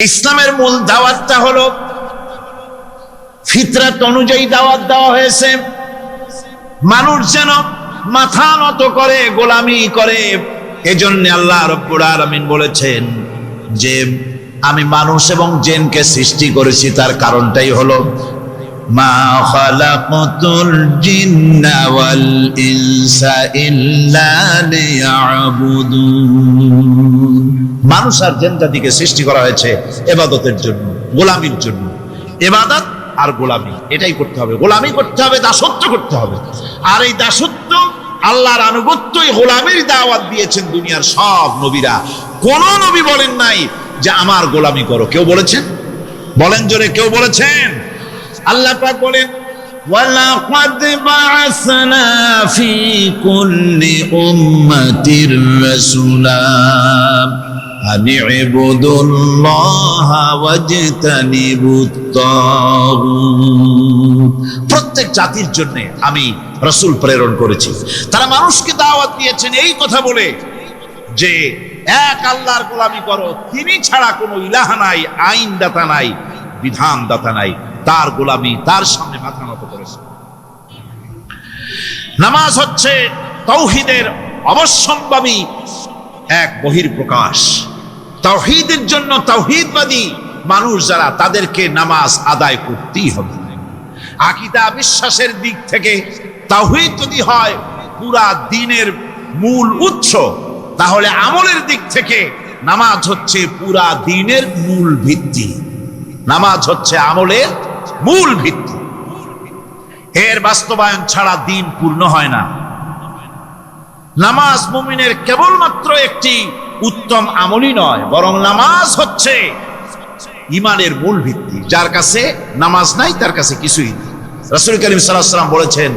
ইসলামের মূল দাওয়াতটা হলো ফিতরাত অনুযায়ী দাওয়াত দেওয়া হয়েছে। মানুষ যেন মাথা নত করে, গোলামি করে। এজন্য আল্লাহ রাব্বুল আলামিন বলেছেন যে আমি মানুষ এবং জিনকে সৃষ্টি করেছি, তার কারণটাই হলো মা খালাকাতুল জিন্না ওয়াল ইনসা ইল্লা লিয়াবুদুন। মানুষ আর জিন জাতিকে সৃষ্টি করা হয়েছে ইবাদতের জন্য, গোলামির জন্য। ইবাদত আর গোলামি এটাই করতে হবে, গোলামি করতে হবে, দাসত্ব করতে হবে। আর এই দাসত্ব, আল্লাহর আনুগত্যই গোলামির দাওয়াত দিয়েছেন দুনিয়ার সব নবীরা। কোন নবী বলেন নাই যে আমার গোলামি করো। কেউ বলেছেন? বলেন জোরে, কেউ বলেছেন? আল্লাহ পাক বলেন ওয়ালাকাদ বা'আসনা ফি কুল্লি উম্মাতির রাসূলা আন ইবুদুল্লাহা ওয়াজতানিবুত তাগুত। প্রত্যেক জাতির জন্য আমি রাসূল প্রেরণ করেছি, তারা মানুষকে দাওয়াত দিয়েছেন এই কথা বলে যে এক আল্লাহর গোলামি করো, তিনি ছাড়া কোনো ইলাহ নাই, আইনদাতা নাই, বিধানদাতা নাই। তার গোলামি, তার সামনে মাথা নত করেছে। নামাজ হচ্ছে তাওহীদের অবশ্যম্ভাবী এক বহির্প্রকাশ। তাওহীদের জন্য তাওহীদবাদী মানুষ যারা, তাদেরকে নামাজ আদায় করতেই হবে। আকীদা বিশ্বাসের দিক থেকে তাওহীদ যদি হয় পুরা দ্বীনের মূল উৎস, তাহলে আমলের দিক থেকে নামাজ হচ্ছে পুরা দ্বীনের মূল ভিত্তি। নামাজ হচ্ছে আমলের মূল ভিত্তি। এর বাস্তবায়ন ছাড়া দ্বীন পূর্ণ হয় না। নামাজ মুমিনের কেবলমাত্র একটি উত্তম আমলই নয়, বরং নামাজ হচ্ছে ঈমানের মূল ভিত্তি। যার কাছে নামাজ নাই তার কাছে কিছুই নেই। রাসূল করিম সাল্লাল্লাহু আলাইহি ওয়াসাল্লাম বলেছেন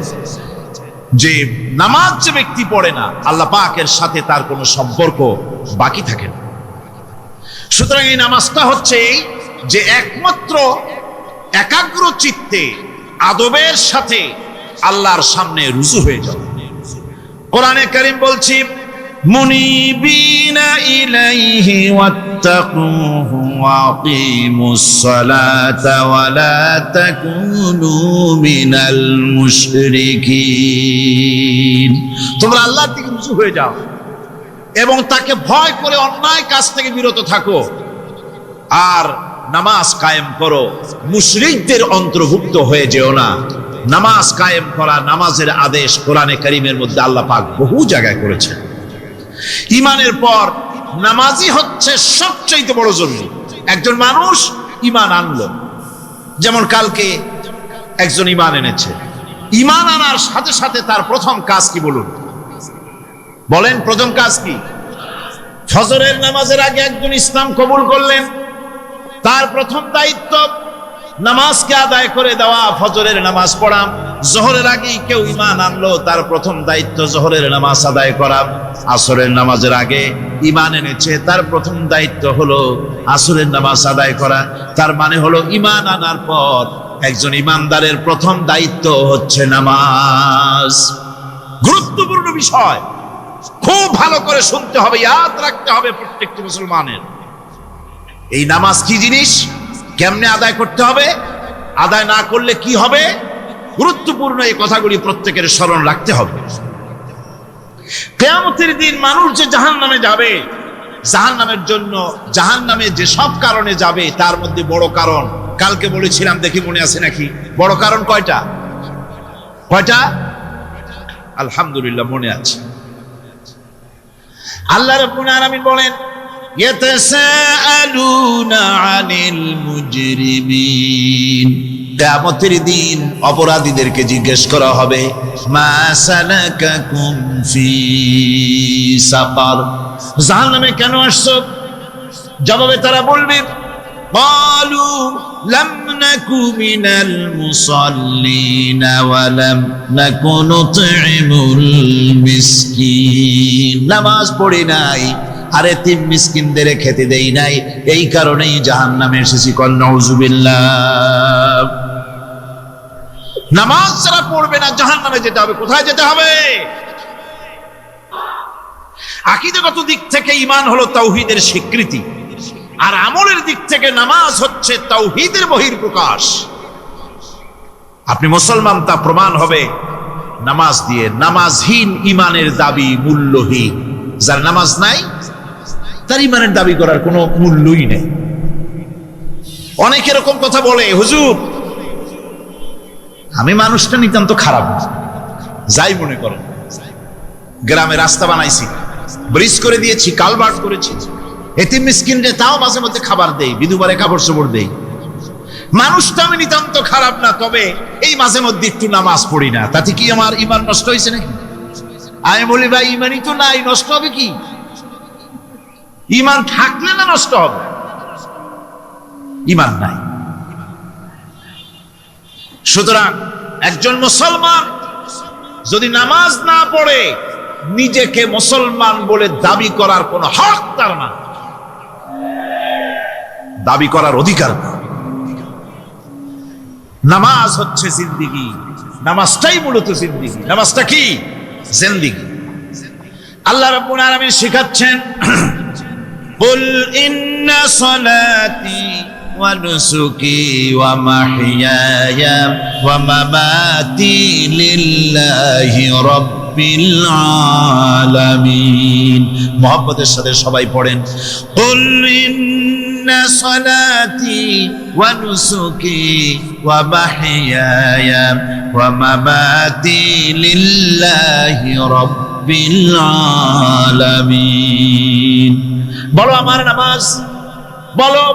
যে নামাজ যে ব্যক্তি পড়ে না, আল্লাহ পাকের সাথে তার কোনো সম্পর্ক বাকি থাকে না। সুতরাং এই নামাজটা হচ্ছে যে একমাত্র একাগ্র চিত্তে আদবের সাথে আল্লাহর সামনে রুজু হয়ে যাবে। কোরআনে কারীম বলছি মুনিবিনা ইলাইহি ওয়াত্তাকুহু ওয়া আকিমুস সালাতা ওয়া লা তাকুনু মিনাল মুশরিকিন। তোমরা আল্লাহর দিকে রুজু হয়ে যাও এবং তাকে ভয় করে অন্যায় কাজ থেকে বিরত থাকো, আর নামাজ কায়েম করো। মুশরিকদের অন্তর্ভুক্ত হয়ে যেও না। নামাজ কায়েম করা, নামাজের আদেশ কোরআনে কারীমের মধ্যে আল্লাহ পাক বহু জায়গায় করেছেন। ঈমানের পর নামাজই হচ্ছে সবচেয়ে বড় জরুরি। একজন মানুষ ঈমান আনলো, যেমন কালকে একজন ঈমান এনেছে। ঈমান আনার সাথে সাথে তার প্রথম কাজ কি বলুন? বলেন, প্রথম কাজ কি? ফজরের নামাজের আগে একজন ইসলাম কবুল করলেন, তার প্রথম দায়িত্ব নামাজকে আদায় করে দেওয়া, ফজরের নামাজ পড়া। জোহরের আগেই কেউ ঈমান আনলো, তার প্রথম দায়িত্ব জোহরের নামাজ আদায় করা। আসরের নামাজের আগে ঈমান এনেছে, তার প্রথম দায়িত্ব হলো আসরের নামাজ আদায় করা। তার মানে হলো ঈমান আনার পর একজন ঈমানদারের প্রথম দায়িত্ব হচ্ছে নামাজ। গুরুত্বপূর্ণ বিষয়, খুব ভালো করে শুনতে হবে, ইয়াদ রাখতে হবে প্রত্যেকটি মুসলমানের। এই নামাজ কি জিনিস, কেমনে আদায় করতে হবে, আদায় না করলে কি হবে, গুরুত্বপূর্ণ এই কথাগুলি প্রত্যেকের স্মরণ রাখতে হবে। কিয়ামতের দিন মানুষ যে জাহান্নামে যাবে, জাহান্নামের জন্য, জাহান্নামে যে সব কারণে যাবে, তার মধ্যে বড় কারণ কালকে বলেছিলাম, দেখি মনে আছে নাকি? বড় কারণ কয়টা? কয়টা? আলহামদুলিল্লাহ মনে আছে। আল্লাহ রাব্বুল আলামিন বলেন ইয়াতাসাআলুনা আনিল মুজরিমিন। কিয়ামতের দিন অপরাধীদেরকে জিজ্ঞেস করা হবে মা সালাকাকুম ফি সাকার, জাহান্নামে কেন আসছো? জবাবে তারা বলবে ক্বালু লাম নাকু মিনাল মুসাল্লিনা ওয়া লাম নাকু নুতঈমুল মিসকিন। নামাজ পড়ি নাই, আর এতিম মিসকিনদের খেতে দেই নাই, এই কারণেই জাহান্নামে এসেছি। কল নাউযুবিল্লাহ। নামাজ যারা পড়বে না জাহান্নামে যেতে হবে। কোথায় যেতে হবে? আকীদাগত দিক থেকে ঈমান হলো তাওহীদের স্বীকৃতি, আর আমলের দিক থেকে নামাজ হচ্ছে তাওহীদের বহিঃপ্রকাশ। আপনি মুসলমান তা প্রমাণ হবে নামাজ দিয়ে। নামাজহীন ইমানের দাবি মূল্যহীন। যার নামাজ নাই তার ইমানের দাবি করার কোনো মূল্যই নেই। অনেক এরকম কথা বলে, হুজুর আমি মানুষটা নিতান্ত খারাপ না, যাই মনে করেন, গ্রামে রাস্তা বানাইছি, ব্রিজ করে দিয়েছি, কালভার্ট করেছি, এতিম মিসকিনরে তাও মাঝে মধ্যে খাবার দেই, বিধবারে কাপড় চোপড় দেই, মানুষটা আমি নিতান্ত খারাপ না, তবে এই মাঝে মধ্যে একটু নামাজ পড়ি না, তাতে কি আমার ইমান নষ্ট হয়েছে নাকি? আমি বলি ভাই ইমানই তো নাই, নষ্ট হবে কি? ইমান থাকলে না নষ্ট হবে? ইমান নাই। সুতরাং একজন মুসলমান যদি নামাজ না পড়ে নিজেকে মুসলমান বলে দাবি করার কোন হক তার না, দাবি করার অধিকার না। নামাজ হচ্ছে জিন্দেগি, নামাজটাই মূলত জিন্দেগি। নামাজটা কি? জিন্দেগি। আল্লাহ রাব্বুল আলামিন শিখাচ্ছেন, কুল ইন্না সালাতি ওয়া নুসুকি ওয়া মাহইয়ায়া ওয়া মামাতি লিল্লাহি রাব্বিল আলামিন। মুহাব্বতের সাথে সবাই পড়েন, কুল ইন্না সালাতি ওয়া নুসুকি ওয়া মাহইয়ায়া ওয়া মামাতি লিল্লাহি রাব্বিল আলামিন। বলো আমার নামাজ, বলো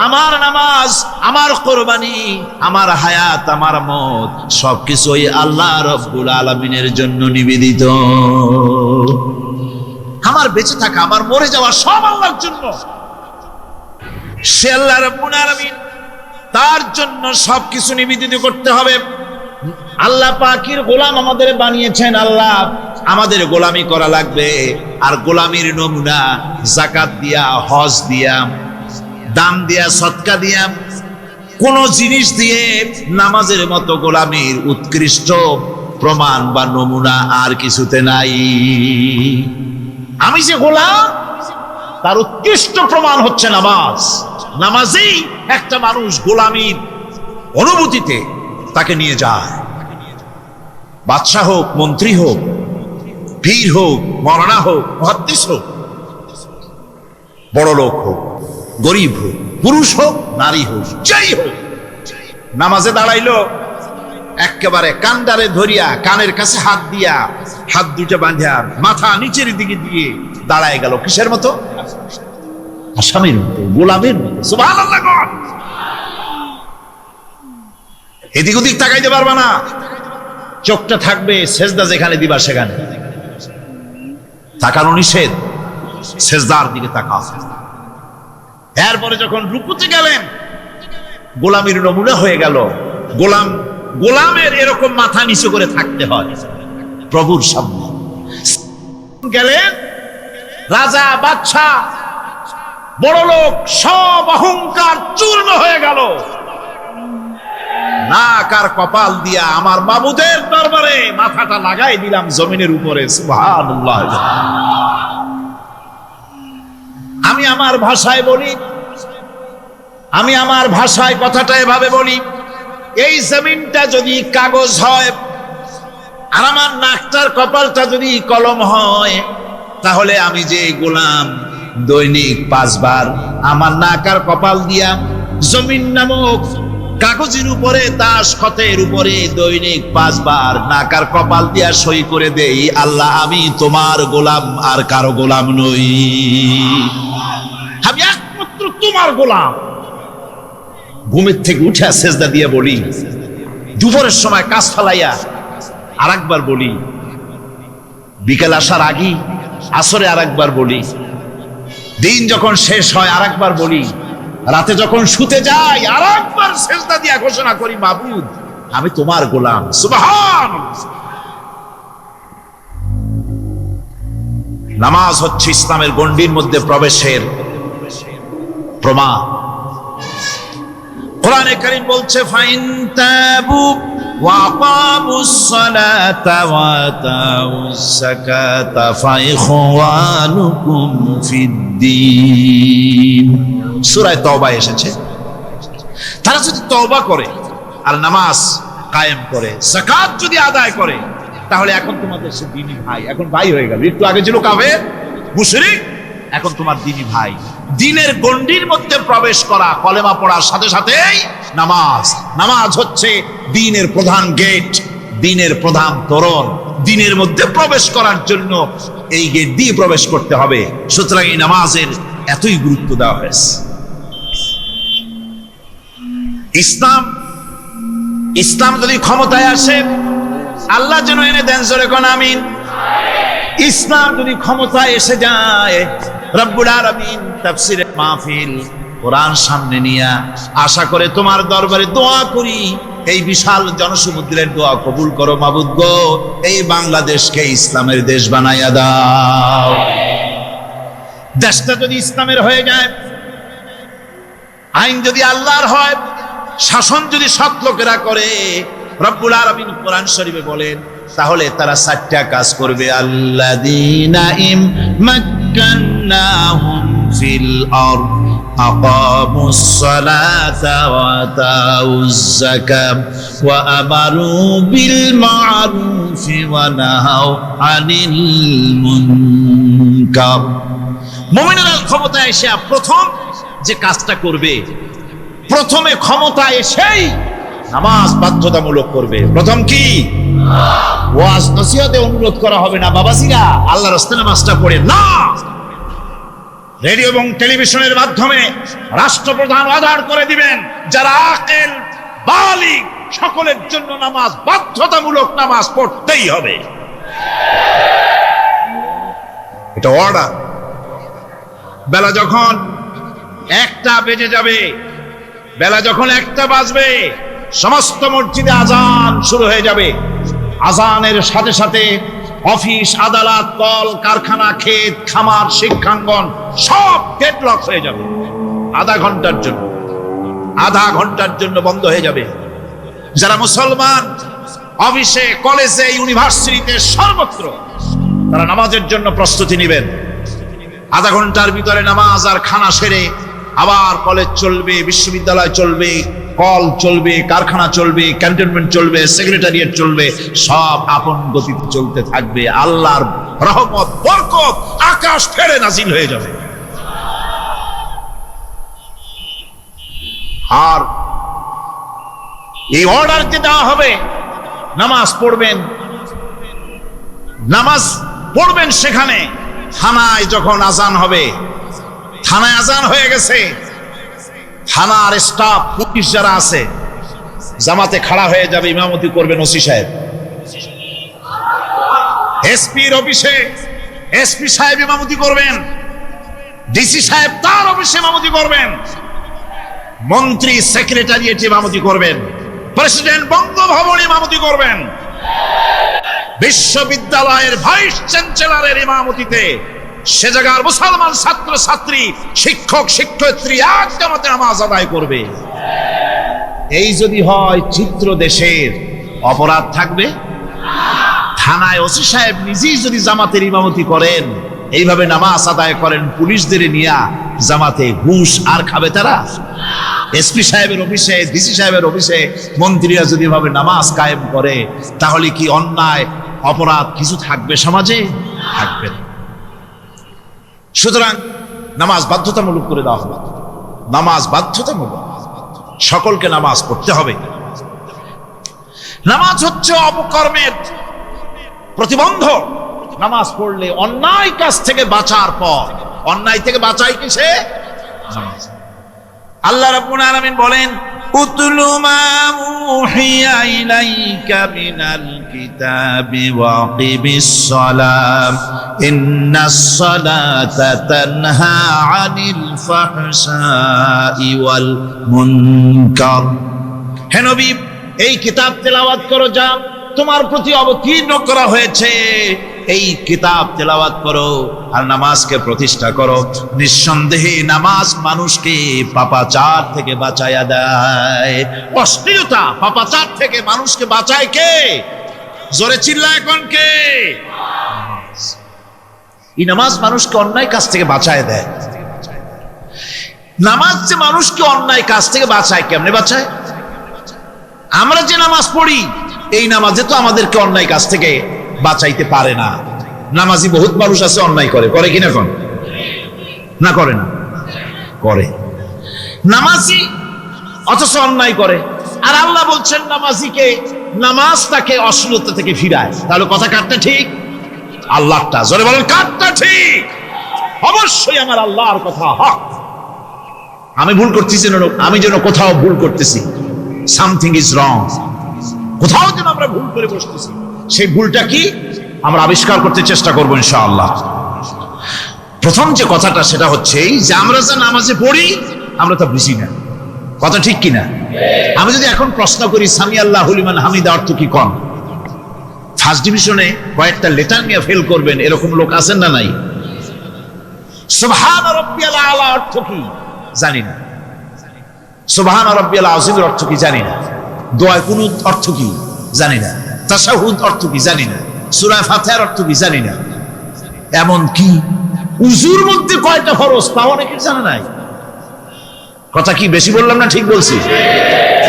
আমার নামাজ, আমার কোরবানি, আমার হায়াত, আমার মত সবকিছুই আল্লাহ রাব্বুল আলামিনের জন্য নিবেদিত। আমার বেঁচে থাকা, আমার মরে যাওয়া সব আল্লাহর জন্য। সে আল্লাহ রাব্বুল আলামিন, তার জন্য সবকিছু নিবেদিত করতে হবে। আল্লাহ পাকের গোলাম আমাদের বানিয়েছেন, আল্লাহ আমাদের গোলামি করা লাগবে। আর গোলামির নমুনা যাকাত দিয়া, হজ দিয়া, দান দিয়া, সদকা দিয়া, কোন জিনিস দিয়ে নামাজের মতো গোলামির উৎকৃষ্ট প্রমাণ বা নমুনা আর কিছুতে নাই। আমি যে গোলাম তার উৎকৃষ্ট প্রমাণ হচ্ছে নামাজ। নামাজেই একটা মানুষ গোলামির অনুভূতিতে তাকে নিয়ে যায়। বাদশাহ হোক, মন্ত্রী হোক, পীর হোক, মওলানা হোক, মুহাদ্দিস হোক, বড় লোক হোক, গরিব হোক, পুরুষ হোক, নারী হোক, যাই হোক, নামাজে দাঁড়াইলো একেবারে কান্ডারে ধরিয়া, কানের কাছে হাত দিয়া, হাত দুটো বাঁধিয়া মাথা নিচের দিকে দিয়ে দাঁড়ায় গেল। কিসের মতো? আসামির মতো, গোলামের মতো। সুবহানাল্লাহ। এদিক ওদিক তাকাইতে পারবা না, চোখটা থাকবে সেজদা যেখানে দিবা সেখানে। তাকানো নিষেধ, সেজদার দিকে তাকাও। এরপরে যখন রুকুতে গেলেন, গোলামির নমুনা হয়ে গেল। গোলামের এরকম মাথা নিচু করে থাকতে হয় প্রভুর সামনে। গেলেন রাজা, বাদশা, বড় লোক, সব অহংকার চূর্ণ হয়ে গেল। নাক আর কপাল দিয়া আমার মাবুদের দরবারে মাথাটা লাগাই দিলাম জমিনের উপরে। সুবহানাল্লাহ। আমি আমার ভাষায় বলি, আমি আমার ভাষায় কথাটা এভাবে বলি, এই জমিনটা যদি কাগজ হয় আর আমার নাকটার কপালটা যদি কলম হয়, তাহলে আমি যে গোলাম দৈনিক 5 বার আমার নাক আর কপাল দিয়া জমিন নামক কাগজের উপরে, তাশখতের উপরে দৈনিক 5 বার নাক আর কপাল দিয়া সই করে দেই, আল্লাহ আমি তোমার গোলাম, আর কারো গোলাম নই, আমি একমাত্র তোমার গোলাম। ঘুমের থেকে উঠে সেজদা দিয়ে বলি, দুপুরের সময় কাজ ফালাইয়া আর একবার বলি, বিকেল আসার আগে আসরে আর একবার বলি, দিন যখন শেষ হয় আর একবার বলি, রাতে যখন শুতে যাই আর একবার সেজদা দিয়া ঘোষণা করি, মাবুদ আমি তোমার গোলাম। সুবহানাল্লাহ। নামাজ হচ্ছে ইসলামের গণ্ডির মধ্যে প্রবেশের প্রমাণ। কোরআনে কারীম বলছে, ফাইন তাবু ওয়া আকামুস সালাতা ওয়া আতাউস যাকাতা ফাইখওয়ানুকুম ফিদ্দীন। সূরা তওবা এসেছে। তারা যদি তওবা করে আর নামাজ কায়েম করে, যাকাত যদি আদায় করে, তাহলে এখন তোমাদের সে দ্বীনি ভাই, এখন ভাই হয়ে গেল। একটু আগে ছিল কাফের মুশরিক, এখন তোমার দ্বীনি ভাই। দ্বীনের গণ্ডির মধ্যে প্রবেশ করা কলেমা পড়ার সাথে সাথেই নামাজ। নামাজ হচ্ছে দ্বীনের প্রধান গেট, দ্বীনের প্রধান তোরণ। দ্বীনের মধ্যে প্রবেশ করার জন্য এই গেট দিয়ে প্রবেশ করতে হবে। সুতরাং এই নামাজের এতই গুরুত্ব দেওয়া হয়েছে। ইসলাম যদি ক্ষমতায় আসে, আল্লাহ যেন এনে দেন, জোরে কোন আমিন। ইসলাম যদি ক্ষমতায় এসে যায়, রব্বুল আলামিন তাফসীরে মাহফিল কোরআন সামনে নিয়ে আশা করে তোমার দরবারে দোয়া করি, এই বিশাল জনসমুদ্রের দোয়া কবুল করো মাবুদ গো, এই বাংলাদেশকে ইসলামের দেশ বানাইয়া দাও। দেশটা যদি ইসলামের হয়ে যায়, আইন যদি আল্লাহর হয়, শাসন যদি সৎ লোকেরা করে, রব্বুল আলামিন কোরআন শরীফে বলেন, তাহলে তারা 4টা কাজ করবে। আল্লাযীনা মাক্কান্নাহুম ফিল আরদ আকামুস সালাতা ওয়া আতাউজ যাকাত ওয়া আমারু বিল মা'রুফি ওয়া নাহাউ আনিল মুনকার। মুমিনেরা ক্ষমতায় এসে প্রথম যে কাজটা করবে, প্রথমে ক্ষমতায় এসেই নামাজ বাধ্যতামূলক করবে। প্রথম কি? ওয়াজ নসিহতে অনুরোধ করা হবে না, বাবাজিরা আল্লাহর রাস্তায় নামাজটা পড়ে না। রেডিও এবং টেলিভিশনের মাধ্যমে রাষ্ট্রপ্রধান আদায় করে দিবেন, যারা আকেল বালিগ সকলের জন্য নামাজ বাধ্যতামূলক, নামাজ পড়তেই হবে, এটা অর্ডার। বেলা যখন 1টা বেজে যাবে, বেলা যখন 1টা বাজবে, সমস্ত মসজিদে আজান শুরু হয়ে যাবে। আজানের সাথে সাথে অফিস, আদালত, কল কারখানা, ক্ষেত খামার, শিক্ষাঙ্গন সব ডেডলক হয়ে যাবে। আধা ঘন্টার জন্য বন্ধ হয়ে যাবে। যারা মুসলমান অফিসে, কলেজে, ইউনিভার্সিটিতে, সর্বত্র তারা নামাজের জন্য প্রস্তুতি নেবেন। আধা ঘন্টার ভিতরে নামাজ আর খানা সেরে আবার কলেজ চলবে, বিশ্ববিদ্যালয় চলবে, কল চলবে, কারখানা চলবে, ক্যান্টনমেন্ট চলবে, সেক্রেটারিয়েট চলবে, সব আপন গতিতে চলতে থাকবে। আল্লাহর রহমত, বরকত আকাশ ফেরে নাজিল হয়ে যাবে। আর এই অর্ডার যে দেওয়া হবে, নামাজ পড়বেন সেখানে। থানায় যখন আজান হবে, থানায় আজান হয়ে গেছে, থানার স্টাফ, পুলিশ যারা আছে, জামাতে খাড়া হয়ে যাবে, ইমামতি করবেন ওসি সাহেব। এসপির অফিসে এসপি সাহেব ইমামতি করবেন, ডিসি সাহেব তার অফিসে ইমামতি করবেন, মন্ত্রী সেক্রেটারিয়েট ইমামতি করবেন, প্রেসিডেন্ট বঙ্গভবন ইমামতি করবেন, বিশ্ববিদ্যালয়ের ভাইস চ্যান্সেলরের ইমামতিতে সে জায়গার মুসলমান ছাত্র ছাত্রী, শিক্ষক শিক্ষয়িত্রী এক জামাতে নামাজ আদায় করবে। এই যদি হয় চিত্র দেশের, অপরাধ থাকবে? থানায় ওসি সাহেব নিজেই যদি জামাতের ইমামতি করেন, এইভাবে নামাজ আদায় করেন পুলিশদের নিয়ে জামাতে, ঘুষ আর খাবে তারা? এসপি সাহেবের অফিসে, ডিসি সাহেবের অফিসে মন্ত্রীরা যদি এভাবে নামাজ কায়েম করে, তাহলে কি অন্যায় অপরাধ কিছু থাকবে সমাজে? থাকবে না। সুতরাং নামাজ বাধ্যতামূলক করে দেওয়া হবে। নামাজ বাধ্যতামূলক, সকলকে নামাজ পড়তে হবে। নামাজ হচ্ছে অপকর্মের প্রতিবন্ধক। নামাজ পড়লে অন্যায় কাজ থেকে বাঁচার পর, অন্যায় থেকে বাঁচাই কিসে? নামাজ। আল্লাহ রাব্বুল আলামিন বলেন, উতলু মা উহিয়া ইলাইকা মিনাল কিতাবি ওয়া আকিমিস সালাম ইন্নাস সালাতা তানহা আনিল ফাহশাই ওয়াল মুনকার। হে নবী, এই কিতাব তেলাওয়াত করো, যা তোমার প্রতি অবতীর্ণ করা হয়েছে, এই কিতাব তেলাওয়াত করো আর নামাজকে প্রতিষ্ঠা করো। নিঃসন্দেহে নামাজ মানুষকে পাপাচার থেকে বাঁচায়া দেয়। অশ্লীলতা, পাপাচার থেকে মানুষকে বাঁচায় কে? জোরে চিল্লায় এখন কে? এই নামাজ মানুষকে অন্যায় কাজ থেকে বাঁচায় দেয়। নামাজ যে মানুষকে অন্যায় কাজ থেকে বাঁচায়, কেমনে বাঁচায়? আমরা যে নামাজ পড়ি এই নামাজে তো আমাদেরকে অন্যায় কাজ থেকে বাঁচাইতে পারে না। নামাজি বহুত মানুষ আছে অন্যায় করে, করে কিনা? কোন না করে না? করে। নামাজি অথচ অন্যায় করে। আর আল্লাহ বলছেন নামাজিকে, নামাজ তাকে অশ্লীলতা থেকে ফিরায়। তাহলে কথা কাটটা ঠিক? আল্লাহটা জোরে বলেন, কাটটা ঠিক? অবশ্যই আমার আল্লাহর কথা হক। আমি ভুল করতেছি, আমি যেন কোথাও ভুল করতেছি, সামথিং ইজ রং, কোথাও যেন আমরা ভুল করে বসতেছি, সেই ভুলটা কি আমরা আবিষ্কার করতে চেষ্টা করবো ইনশাআল্লাহ। প্রথম যে কথাটা সেটা হচ্ছে এই যে আমরা যা নামাজে পড়ি আমরা তা বুঝি না। কথা ঠিক কিনা? আমি যদি এখন প্রশ্ন করি সামি আল্লাহু লিমান হামিদা অর্থ কি, কোন ফার্স্ট ডিভিশনে কয়েকটা লেটার নিয়ে ফেল করবেন এরকম লোক আছেন না নাই? সুবহান রাব্বিয়াল আলা অর্থ কি জানি না, সুবহান রাব্বিয়াল আযীমের অর্থ কি জানি না, দোয়া কুনুত অর্থ কি জানি না, তাশাহুদ অর্থ কি জানি না, সূরা ফাতিহার অর্থ কি জানি না। এমন কি উযুর মধ্যে কয়টা ফরজ তা অনেকের জানা নাই। কথা কি বেশি বললাম না ঠিক বলছি?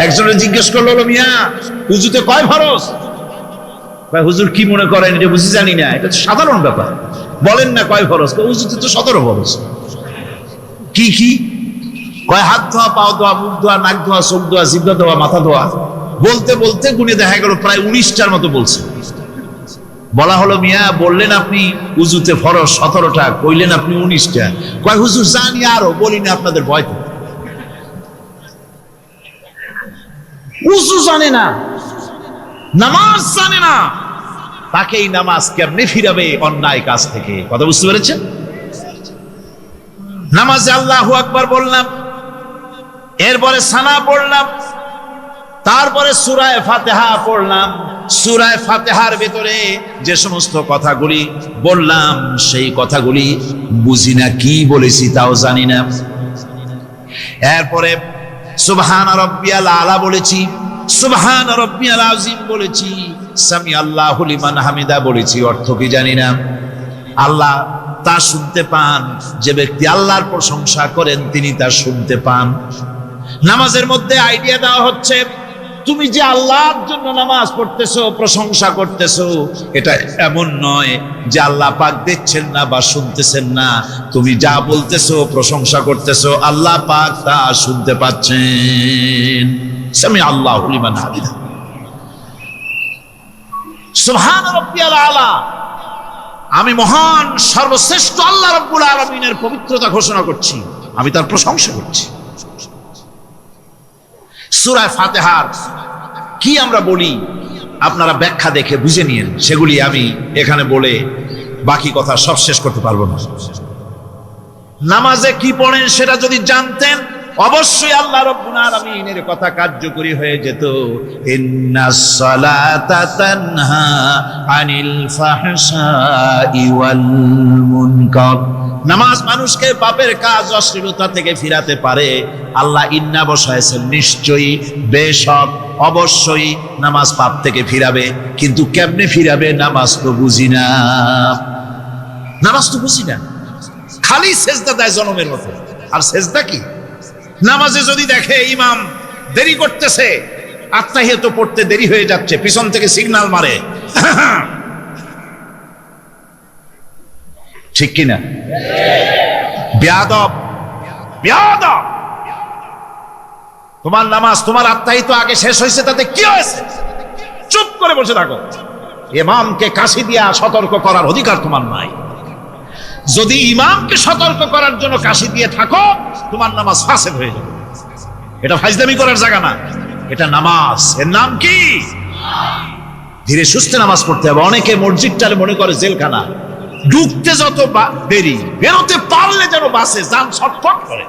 একজনের জিজ্ঞেস করলো, মিয়া উযুতে কয় ফরজ? ভাই হুজুর কি মনে করেন, এটা বুঝি জানি না, এটা তো সাধারণ ব্যাপার, বলেন না কয় ফরজ? উযুতে তো 17 ফরজ। কি কি কয়? হাত ধোয়া, পাও ধোয়া, মুখ ধোয়া, নাক ধোয়া, চোখ ধোয়া, জিহ্বা ধোয়া, মাথা ধোয়া। বলতে বলতে গুনে দেখা গেল প্রায় 19টার মতো বলছে। বলা হলো, মিয়া বললেন আপনি উযুতে ফরজ 17টা, কইলেন আপনি 19টা। কয় হুজুর জানি আরো, বলি না আপনাদের ভয়। উযু জানে না, নামাজ জানে না, তাকে এই নামাজ কেমনে ফিরাবে অন্যায় কাজ থেকে? কথা বুঝতে পেরেছেন? নামাজে আল্লাহু আকবার বললাম, এরপরে সানা পড়লাম, তারপরে সূরা ফাতিহা পড়লাম। সূরা ফাতিহার ভিতরে যে সমস্ত কথাগুলি বললাম সেই কথাগুলি বুঝি না, কি বলেছি তাও জানি না। এরপরে সুবহান রাব্বিয়াল আলা বলেছি, সুবহান রাব্বিয়াল আযীম বলেছি, সামি আল্লাহু লিমান হামিদা বলেছি, অর্থ কি জানি না। আল্লাহ তা শুনতে পান, যে ব্যক্তি আল্লাহর প্রশংসা করেন তিনি তা শুনতে পান। নামাজের মধ্যে আইডিয়া দেওয়া হচ্ছে, তুমি যে আল্লাহর জন্য নামাজ পড়তেছো, প্রশংসা করতেছো, এটা এমন নয় যে আল্লাহ পাক দেখছেন না বা শুনতেছেন না। তুমি যা বলতেছো, প্রশংসা করতেছো, আল্লাহ পাক তা শুনতে পাচ্ছেন। সামি আল্লাহু লিমান হামিদা, সুবহান রাব্বিয়াল আলা, আমি মহান সর্বশ্রেষ্ঠ আল্লাহ রাব্বুল আলামিনের পবিত্রতা ঘোষণা করছি, আমি তার প্রশংসা করছি। সূরা ফাতিহার কি আমরা বলি আপনারা ব্যাখ্যা দেখে বুঝে নিন, সেগুলি আমি এখানে বলে বাকি কথা সব শেষ করতে পারবো না। নামাজে কি পড়েন সেটা যদি জানতেন অবশ্যই আল্লাহ রাব্বুল আলামিনের কথা কার্যকরী হয়ে যেত। ইন্নাস সালাতা তানহা আনিল ফাহশাই ওয়াল মুনকার, নামাজ মানুষকে পাপের কাজ, অশ্লীলতা থেকে ফিরাতে পারে। আল্লাহ ইন্না বসায়ছেন, নিশ্চয়ই, বেশক, অবশ্যই নামাজ পাপ থেকে ফিরাবে। কিন্তু কেমনে ফিরাবে নামাজ তো বুঝি না, নামাজ তো বুঝি না। খালি সেজদা দেয় জনমের মতো, আর সেজদা কি? নামাজে যদি দেখে ইমাম দেরি করতেছে, আত্তাহিয়াত পড়তে দেরি হয়ে যাচ্ছে, পিছন থেকে সিগন্যাল মারে, ঠিক কিনা? বেয়াদব, বেয়াদব। তোমার নামাজ, তোমার আত্তাহিয়াত আগে শেষ হয়েছে, তাতে কি হয়েছে? চুপ করে বসে থাকো। ইমামকে কাশি দিয়া সতর্ক করার অধিকার তোমার নাই। যদি ইমামকে সতর্ক করার জন্য কাশি দিয়ে থাকো, তোমার নামাজ ফাসেদ হয়ে যাবে। এটা ফাজলামি করার জায়গা না, এটা নামাজ। এর নাম কি? ধীরে সুস্থে নামাজ পড়তে হবে। অনেকে মসজিদটারে মনে করে জেলখানা, ঢুকতে যত দেরি, বেরোতে পারলে যেন বাসে যান ছটফট করে।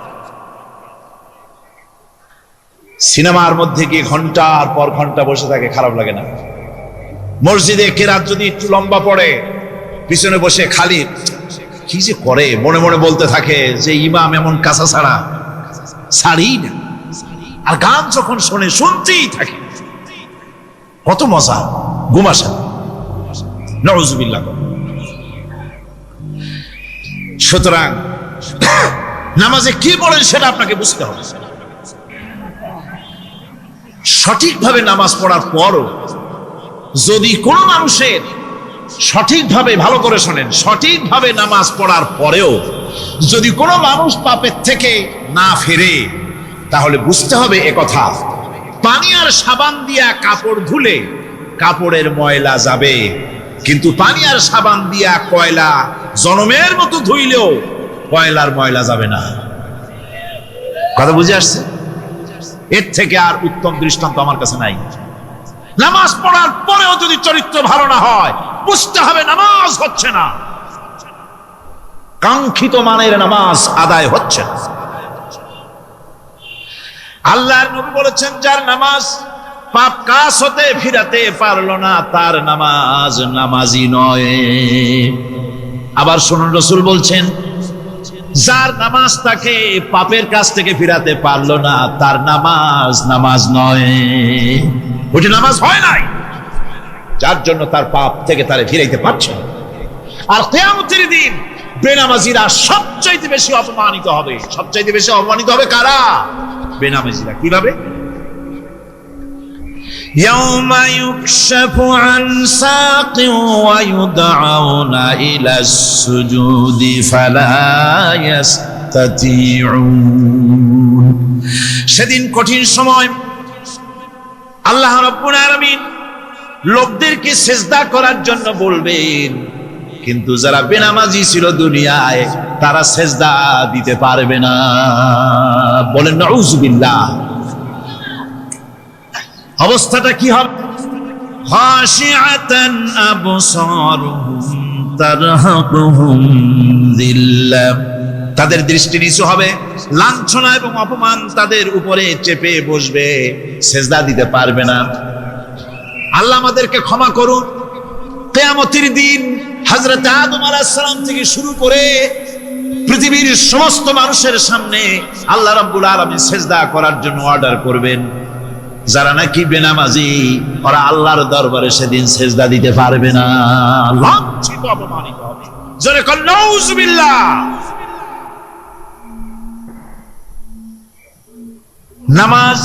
সিনেমার মধ্যে গিয়ে ঘন্টার পর ঘন্টা বসে থাকে, খারাপ লাগে না? মসজিদে কেরাত যদি একটু লম্বা পড়ে, পিছনে বসে খালি কি যে করে মনে মনে বলতে থাকে যে ইমাম এমন কাঁচা ছাড়া ছাড়ি না। আর গান যখন শোনে, শুনতেই থাকে, কত মজা, ঘুমাসা। নাউযুবিল্লাহ। সুতরাং নামাজে কি পড়েন সেটা আপনাকে বুঝতে হবে। সঠিকভাবে নামাজ পড়ার পরও যদি কোনো মানুষের সঠিকভাবে, ভালো করে শোনেন, সঠিকভাবে নামাজ পড়ার পরেও যদি কোনো মানুষ পাপের থেকে না ফেরে, তাহলে বুঝতে হবে একথা, পানি আর সাবান দিয়া কাপড় ধুলে কাপড়ের ময়লা যাবে, কিন্তু পানি আর সাবান দিয়া কয়লা জনমের মতো ধুইলেও কয়লার ময়লা যাবে না। কথা বুঝে আসছে? এর থেকে আর উত্তম দৃষ্টান্ত আমার কাছে নাই। নামাজ পড়ার পরেও যদি চরিত্র ভালো না হয়, বুঝতে হবে নামাজ হচ্ছে না, কাঙ্ক্ষিত মানের নামাজ আদায় হচ্ছে না। আল্লাহর নবী বলেছেন, যার নামাজ পাপ কাজ হতে ফিরাতে পারলো না, তার নামাজ নামাজি নয়। আবার শুনুন, রাসূল বলছেন, যার নামাজ তাকে পাপের কাছ থেকে ফিরাতে পারলো না, তার নামাজ নামাজ নয়, ওইটা নামাজ হয় নাই, যার জন্য তার পাপ থেকে তারে ফিরাইতে পারছে না। আর কিয়ামতের দিন বেনামাজিরা সবচাইতে বেশি অপমানিত হবে। সবচাইতে বেশি অপমানিত হবে কারা? বেনামাজিরা। কিভাবে? يوم يكشف عن ساق ويدعون إلى السجود فلا يستطيعون। সেদিন কঠিন সময় আল্লাহ রাব্বুল আলামিন লোকদেরকে সিজদা করার জন্য বলবেন, কিন্তু যারা বেনামাজি ছিল দুনিয়ায়, তারা সিজদা দিতে পারবে না। বলেন নাউযুবিল্লাহ। অবস্থাটা কি হবে? খাশিআতান আবসারুহুম তারহাকুহুম যিল্লাহ। তাদের দৃষ্টি নিচু হবে, লাঞ্ছনা এবং অপমান তাদের উপরে চেপে বসবে, সিজদা দিতে পারবে না। আল্লাহ আমাদেরকে ক্ষমা করুন। কিয়ামতের দিন হযরত আদম আলাইহিস সালাম থেকে শুরু করে পৃথিবীর সমস্ত মানুষের সামনে আল্লাহ রাব্বুল আলামিন সিজদা করার জন্য অর্ডার করবেন। যারা নাকি বেনামাজি, ওরা আল্লাহর দরবারে সেদিন সিজদা দিতে পারবে না, লাঞ্ছিত অপমানিত হবে। জোরে বলেন নাউযুবিল্লাহ। নামাজ,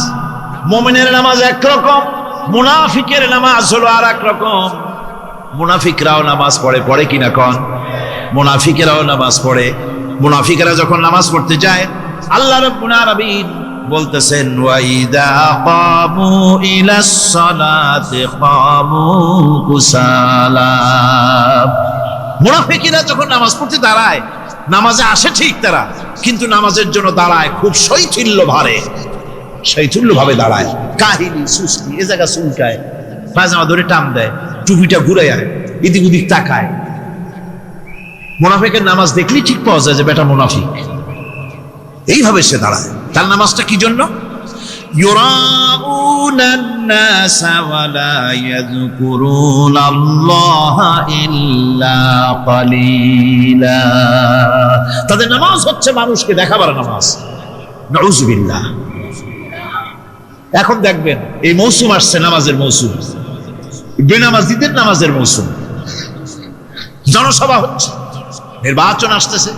মুমিনের নামাজ একরকম, মুনাফিকের নামাজ হলো আর এক রকম। মুনাফিকরাও নামাজ পড়ে, পড়ে কিনা কোন? মুনাফিকেরাও নামাজ পড়ে। মুনাফিকেরা যখন নামাজ পড়তে যায়, আল্লাহ রাব্বুল আলামিন বলতেছেন, ওয়াইদা কামু ইলাস সালাতি কামু কুসালা। মুনাফিকরা যখন নামাজ পড়তে দাঁড়ায়, নামাজে আসে ঠিক তারা, কিন্তু নামাজের জন্য দাঁড়ায় খুব শৈথিল্য ভারে, শৈথিল্য ভাবে দাঁড়ায়, কাহিনী সুস্তি, এ জায়গা চুলকায়, পায়জামা ধরে টান দেয়, টুপিটা ঘুরায়, এদিক ওদিক তাকায়। মুনাফিকের নামাজ দেখলেই ঠিক পাওয়া যায় যে বেটা মুনাফিক। এইভাবে সে দাঁড়ায়। তার নামাজটা কি জন্য? ইউরাউনান নাস ওয়া লা ইয়াযকুরুনাল্লাহা ইল্লা কালিলা। তাদের নামাজ হচ্ছে মানুষকে দেখাবার নামাজ। নাউযুবিল্লাহ। এখন দেখবেন এই মৌসুম আসছে, নামাজের মৌসুম, বেনামাজিদের নামাজের মৌসুম। জনসভা হচ্ছে, নির্বাচন আসতেছে,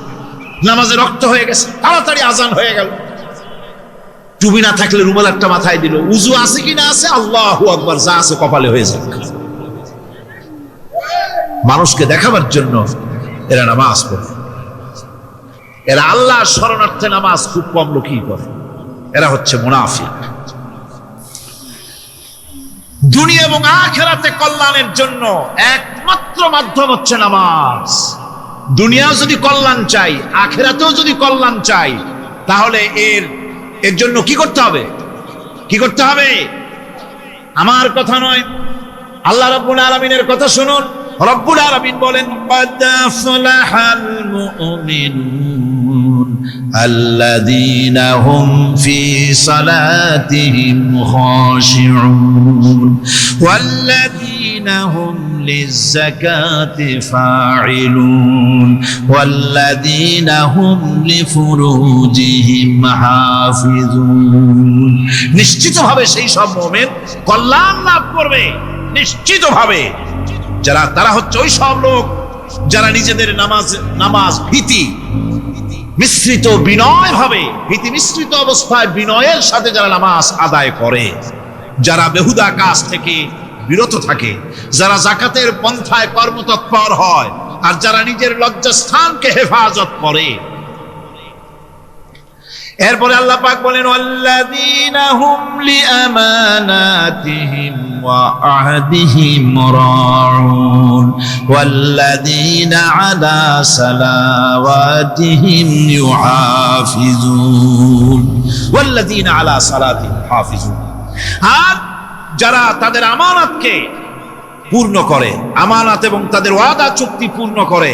নামাজে রক্ত হয়ে গেছে, তাড়াতাড়ি আজান হয়ে গেল, টুপি না থাকলে রুমাল একটা মাথায় দিল, উজু আছে কি না আছে, আল্লাহু আকবার, যা আছে কপালে হয়ে যাক। মানুষকে দেখাবার জন্য এরা নামাজ পড়ে। এরা আল্লাহর শরণার্থে নামাজ খুব কম লোকই করে। এরা হচ্ছে মুনাফিক। দুনিয়া এবং আখিরাতে কল্যাণের জন্য একমাত্র মাধ্যম হচ্ছে নামাজ। দুনিয়াও যদি কল্যাণ চাই, আখিরাতেও যদি কল্যাণ চাই, তাহলে এর জন্য কি করতে হবে? কি করতে হবে? আমার কথা নয়, আল্লাহ রাব্বুল আলামিনের কথা শুনুন। রব্বুল আলামিন বলেন, قد أفلح المؤمنون الذين هم في صلاتهم خاشعون والذين هم للزكاة فاعلون والذين هم لفروجهم حافظون। নিশ্চিতভাবে সেই সব মুমিন কল্যাণ লাভ করবে, নিশ্চিতভাবে। তারা হচ্ছে ওই সব লোক যারা নিজেদের নামাজ ভীতি মিশ্রিত বিনয় ভাবে, ভীতি মিশ্রিত অবস্থায় বিনয়ের সাথে যারা নামাজ আদায় করে, যারা বেহুদা কাজ থেকে বিরত থাকে, যারা যাকাতের পন্থায় কর্মতৎপর হয়, আর যারা নিজের লজ্জাস্থানকে হেফাজত করে। এরপরে আল্লাহ পাক বলেন ওয়াল্লাযীনা হুম লিআমানাতিহিম ওয়া আহদিহিম রাউন ওয়াল্লাযীনা আলা সালাওয়াতিহিম ইউহাফিজুন ওয়াল্লাযীনা আলা সালাতিহিম হাফিজুন। আর যারা তাদের আমানতকে পূর্ণ করে, আমানত এবং তাদের ওয়াদা চুক্তি পূর্ণ করে,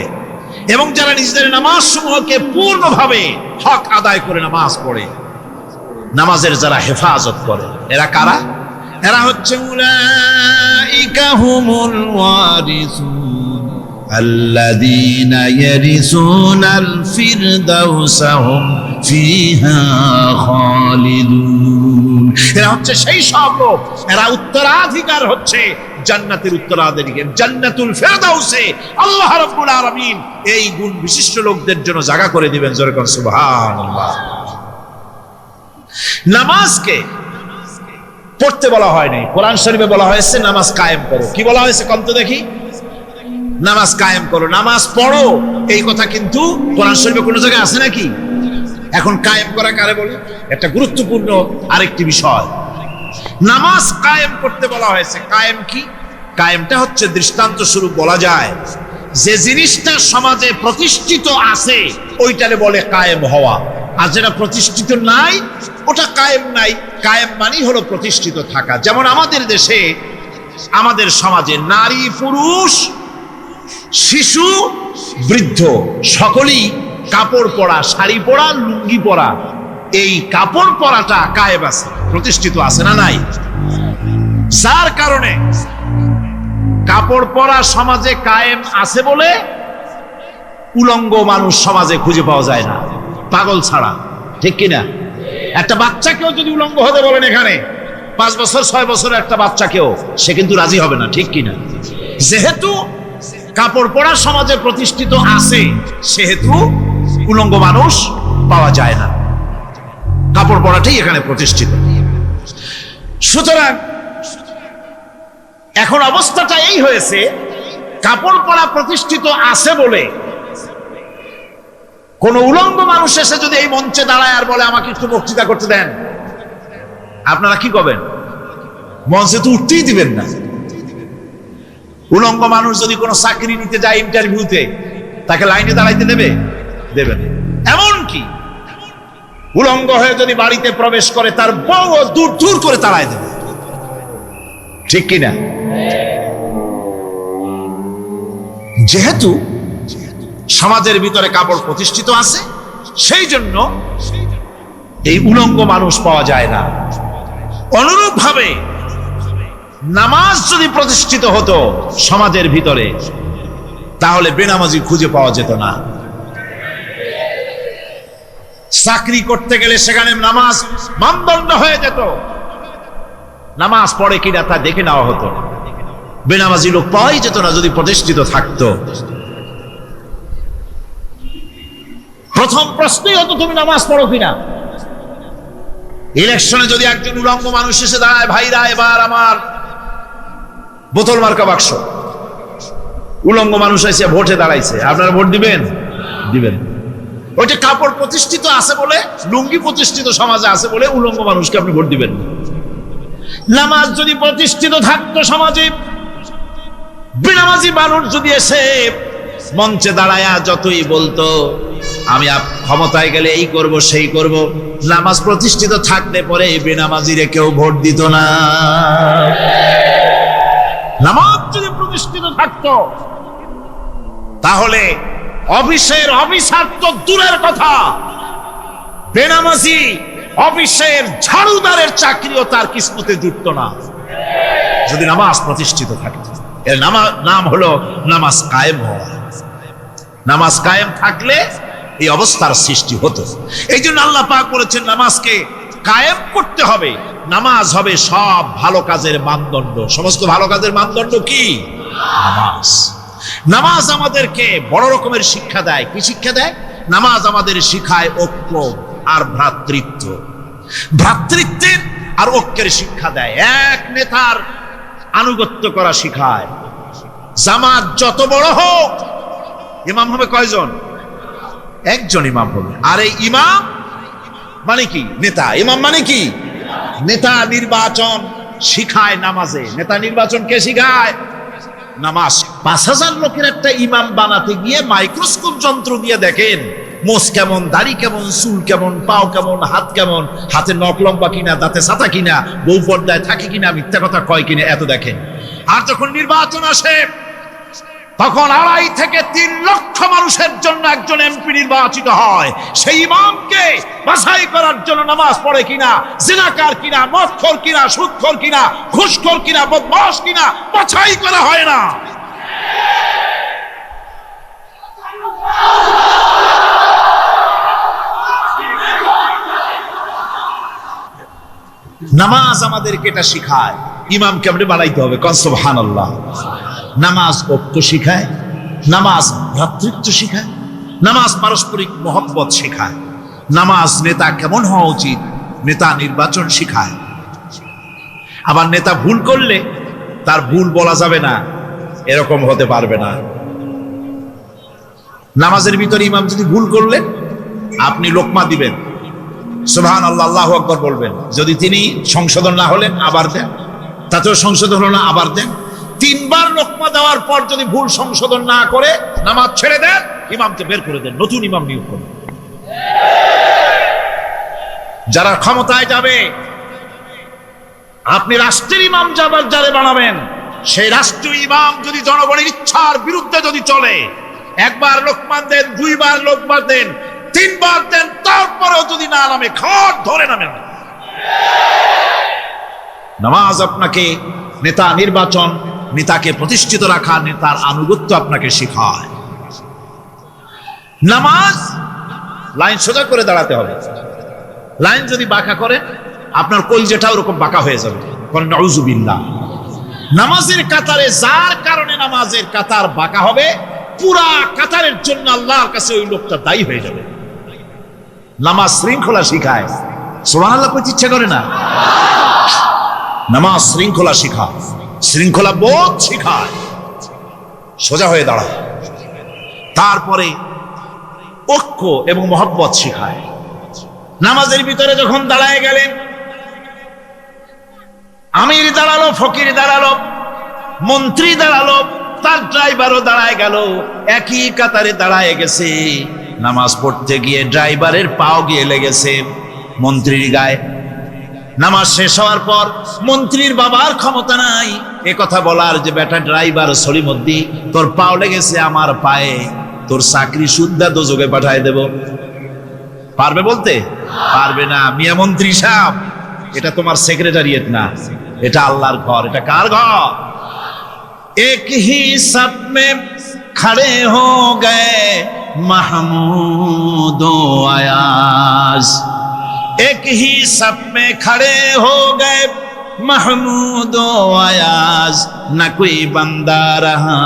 এবং যারা নিজেদের নামাজ সমূহকে পূর্ণভাবে হক আদায় করে নামাজ পড়ে, নামাজের যারা হেফাজত করে, এরা কারা? এরা হচ্ছে উলাইকা হুমুল ওয়ারিসুন আল্লাযীনা ইয়ারিসুনাল ফিরদাউসা হুম ফিহা খালিদুন। এরা হচ্ছে সেই সব লোক, এরা উত্তরাধিকার হচ্ছে জান্নাতের উত্তরাধিকারী, জান্নাতুল ফিরদাউসে আল্লাহ রাব্বুল আলামিন এই গুণ বিশিষ্ট লোকদের জন্য জায়গা করে দিবেন। জোরে কোন সুবহানাল্লাহ। নামাজকে পড়তে বলা হয়নি, কোরআন শরীফে বলা হয়েছে নামাজ কায়েম করো। কি বলা হয়েছে কন্ত দেখি? নামাজ কায়েম করো, নামাজ পড়ো। এই কথা কিন্তু কোরআন শরীফে কোনো জায়গায় আছে নাকি? এখন কায়েম করা কারে বলে? একটা গুরুত্বপূর্ণ আরেকটি বিষয়, নামাজ কায়েম করতে বলা হয়েছে। কায়েম কি? কায়েমটা হচ্ছে দৃষ্টান্ত স্বরূপ বলা যায় যে জিনিসটা সমাজে প্রতিষ্ঠিত আছে ওইটারে বলে কায়েম হওয়া, আর যেটা প্রতিষ্ঠিত নাই ওটা কায়েম নাই। কায়েম মানে হলো প্রতিষ্ঠিত থাকা। যেমন আমাদের দেশে, আমাদের সমাজে নারী পুরুষ শিশু বৃদ্ধ সকলেই কাপড় পরা, শাড়ি পরা, লুঙ্গি পরা, এই কাপড় পরাটা কায়েম আছে, প্রতিষ্ঠিত আছে না নাই? যার কারণে কাপড় পরা সমাজে কায়েম আছে বলে উলঙ্গ মানুষ সমাজে খুঁজে পাওয়া যায় না, পাগল ছাড়া। ঠিক কিনা? একটা বাচ্চাকেও যদি উলঙ্গ হতে বলেন এখানে, 5 বছর 6 বছরের একটা বাচ্চাকেও, সে কিন্তু রাজি হবে না। ঠিক কিনা? যেহেতু কাপড় পরা সমাজে প্রতিষ্ঠিত আছে সেহেতু উলঙ্গ মানুষ পাওয়া যায় না, কাপড় পরাটাই এখানে প্রতিষ্ঠিত। সুতরাং এখন অবস্থাটা এই হয়েছে, কাপড় পরা প্রতিষ্ঠিত আছে বলে কোন উলঙ্গ মানুষ এসে যদি এই মঞ্চে দাঁড়ায় আর বলে আমাকে একটু বক্তৃতা করতে দেন, আপনারা কি করবেন? মঞ্চে তো উঠতেই দিবেন না। উলঙ্গ মানুষ যদি কোনো চাকরি নিতে যায় ইন্টারভিউতে, তাকে লাইনে দাঁড়াইতে দেবে? দেবে না। এমনকি উলঙ্গ হয়ে যদি বাড়িতে প্রবেশ করে তার বউ দূর দূর করে তাড়ায় দেবে। ঠিক কিনা? যেহেতু সমাজের ভিতরে কাপড় প্রতিষ্ঠিত আছে সেই জন্য এই উলঙ্গ মানুষ পাওয়া যায় না। অনুরূপ ভাবে নামাজ যদি প্রতিষ্ঠিত হতো সমাজের ভিতরে, তাহলে বেনামাজি খুঁজে পাওয়া যেত না। চাকরি করতে গেলে সেখানে নামাজ মানদণ্ড হয়ে যেত, নামাজ পড়ে কিনা তা দেখে নেওয়া হতো। বেনামাজি লোক পাওয়াই যেত না যদি প্রতিষ্ঠিত থাকতো। প্রথম প্রশ্নই হতো তুমি নামাজ পড়ো কিনা। ইলেকশনে যদি একজন উলঙ্গ মানুষ এসে দাঁড়ায়, ভাইরা এবার আমার বোতল মার্কা বাক্স, উলঙ্গ মানুষ এসে ভোটে দাঁড়াইছে, আপনারা ভোট দিবেন? দিবেন। ওইটা কাপড় প্রতিষ্ঠিত আছে বলে, লুঙ্গি প্রতিষ্ঠিত সমাজে আছে বলে উলঙ্গ মানুষকে আপনি ভোট দিবেন। নামাজ যদি প্রতিষ্ঠিত থাকতো সমাজে, বেনামাজি মানুষ যদি এসে মঞ্চে দাঁড়ায়া যতই বলতো আমি ক্ষমতায় গেলে এই করব সেই করব, নামাজ প্রতিষ্ঠিত থাকলে পরে বেনামাজিরে কেউ ভোট দিত না। নামাজ যদি প্রতিষ্ঠিত থাকতো তাহলে অফিসের অফিসার তো দূরের কথা, বেনামাজি অফিসের ঝাড়ুদারের চাকরিও তার কিসমতে জুটতো না যদি নামাজ প্রতিষ্ঠিত থাকতো। এর নাম হলো নামাজ কায়েম হওয়া। নামাজ কায়েম থাকলে এই অবস্থার সৃষ্টি হতো। এই জন্য আল্লাহ পাক বলেছেন নামাজকে কায়েম করতে হবে। নামাজ হবে সব ভালো কাজের মানদণ্ড। সমস্ত ভালো কাজের মানদণ্ড কি? নামাজ। নামাজ আমাদেরকে বড় রকমের শিক্ষা দেয়। কি শিক্ষা দেয়? নামাজ আমাদের শিখায় ঐক্য আর ভ্রাতৃত্ব, ভ্রাতৃত্বের আর ঐক্যের শিক্ষা দেয়। এক নেতার আনুগত্য করা শিখায়। জামাত যত বড় হোক, ইমাম হবে কয়জন? একজন ইমাম হবে। আর এই ইমাম মানে কি? নেতা। ইমাম মানে কি? নেতা। নির্বাচন শিখায় নামাজে। নেতা নির্বাচন কে শিখায়? নামাজ। ৫,০০০ লোকের একটা ইমাম বানাতে গিয়ে মাইক্রোস্কোপ যন্ত্র দিয়ে দেখেন মোষ কেমন, দাড়ি কেমন, চুল কেমন, পাও কেমন, হাত কেমন, হাতে নখ লম্বা কিনা, দাঁতে ছাতা কিনা, বউ পর্দায় থাকে কিনা, মিথ্যা কথা কয় কিনা, এত দেখেন। আর যখন নির্বাচন আসে তখন ২.৫ থেকে ৩ লক্ষ মানুষের জন্য একজন এমপি নির্বাচিত হয়। সেই ইমামকে বাছাই করার জন্য নামাজ পড়ে কিনা, জিনাকার কিনা, মদখোর কিনা, সুদখোর কিনা, ঘুষখোর কিনা, বদমাশ কিনা বাছাই করা হয় না। নামাজ আমাদেরকে এটা শিখায়। ইমাম কেমনে বানাইতে হবে, কন সুবহানাল্লাহ। নামাজ ঐক্য শিখায়, নামাজ ভ্রাতৃত্ব শিখায়, নামাজ পারস্পরিক মহব্বত শিখায়, নামাজ নেতা কেমন হওয়া উচিত, নেতা নির্বাচন শিখায়। আবার নেতা ভুল করলে তার ভুল বলা যাবে না, এরকম হতে পারবে না। নামাজের ভিতরে ইমাম যদি ভুল করলেন, আপনি লোকমা দিবেন, সুবহানাল্লাহ, আল্লাহু আকবার বলবেন। যদি তিনি সংশোধন না হলেন আবার দেন, তাতেও সংশোধন হলো না আবার দেন। ৩ বার লোকমা দেওয়ার পর যদি ভুল সংশোধন না করে নামাজ ছেড়ে দেন, ইমামকে বের করে দেন, নতুন ইমাম নিয়োগ করুন। যারা ক্ষমতায় যাবে, আপনি রাষ্ট্রের ইমাম যারে বানাবেন, সেই রাষ্ট্রীয় ইমাম যদি জনগণের ইচ্ছার বিরুদ্ধে যদি চলে, ১ বার লোকমান দেন, ২ বার লোকমান দেন, ৩ বার দেন, তারপরেও যদি না নামে, খাট ধরে নামেন। নামাজ আপনাকে নেতা নির্বাচন, নেতাকে প্রতিষ্ঠিত রাখা, নেতার আনুগত্য আপনাকে শেখায়। নামাজ লাইন সোজা করে দাঁড়াতে হবে। লাইন যদি বাঁকা করেন, আপনার কলজেটা ওরকম বাঁকা হয়ে যাবে। নাউযুবিল্লাহ। নামাজের কাতারে যার কারণে নামাজের কাতার বাঁকা হবে, পুরা কাতারের জন্য আল্লাহর কাছে ওই লোকটা দায়ী হয়ে যাবে। নামাজ শৃঙ্খলা শিখায়। সুবহানাল্লাহ কইতে ইচ্ছা করে না? নামাজ শৃঙ্খলা শিখায়, শৃঙ্খলা বোধ শিখায়, সোজা হয়ে দাঁড়ায়। তারপরে ঐক্য এবং মহব্বত শিখায়। নামাজের ভিতরে যখন দাঁড়ায় গেলেন, আমির দাঁড়ালো, ফকির দাঁড়ালো, মন্ত্রী দাঁড়ালো, তার ড্রাইভারও দাঁড়ায় গেল, একই কাতারে দাঁড়ায় গেছে। নামাজ পড়তে গিয়ে ড্রাইভারের পাও গিয়ে লেগেছে মন্ত্রীর গায়ে। নামাজ শেষ হওয়ার পর মন্ত্রীর বাবার ক্ষমতা নাই এ কথা বলার যে বেটা ড্রাইভার সলিমুদ্দি, তোর পাও লেগেছে আমার পায়ে, তোর চাকরি সুদ্ধা দোজকে পাঠায় দেব। পারবে বলতে? পারবে না। মিয়া মন্ত্রী সাহেব, এটা তোমার সেক্রেটারিয়েট না, এটা আল্লাহর ঘর। এটা কার ঘর? এক হি সব মে খড়ে হো গয়ে মাহমুদ ও আয়াজ, এক হি সব মে খড়ে হো গয়ে महमूद आयाज, न कोई बंदा रहा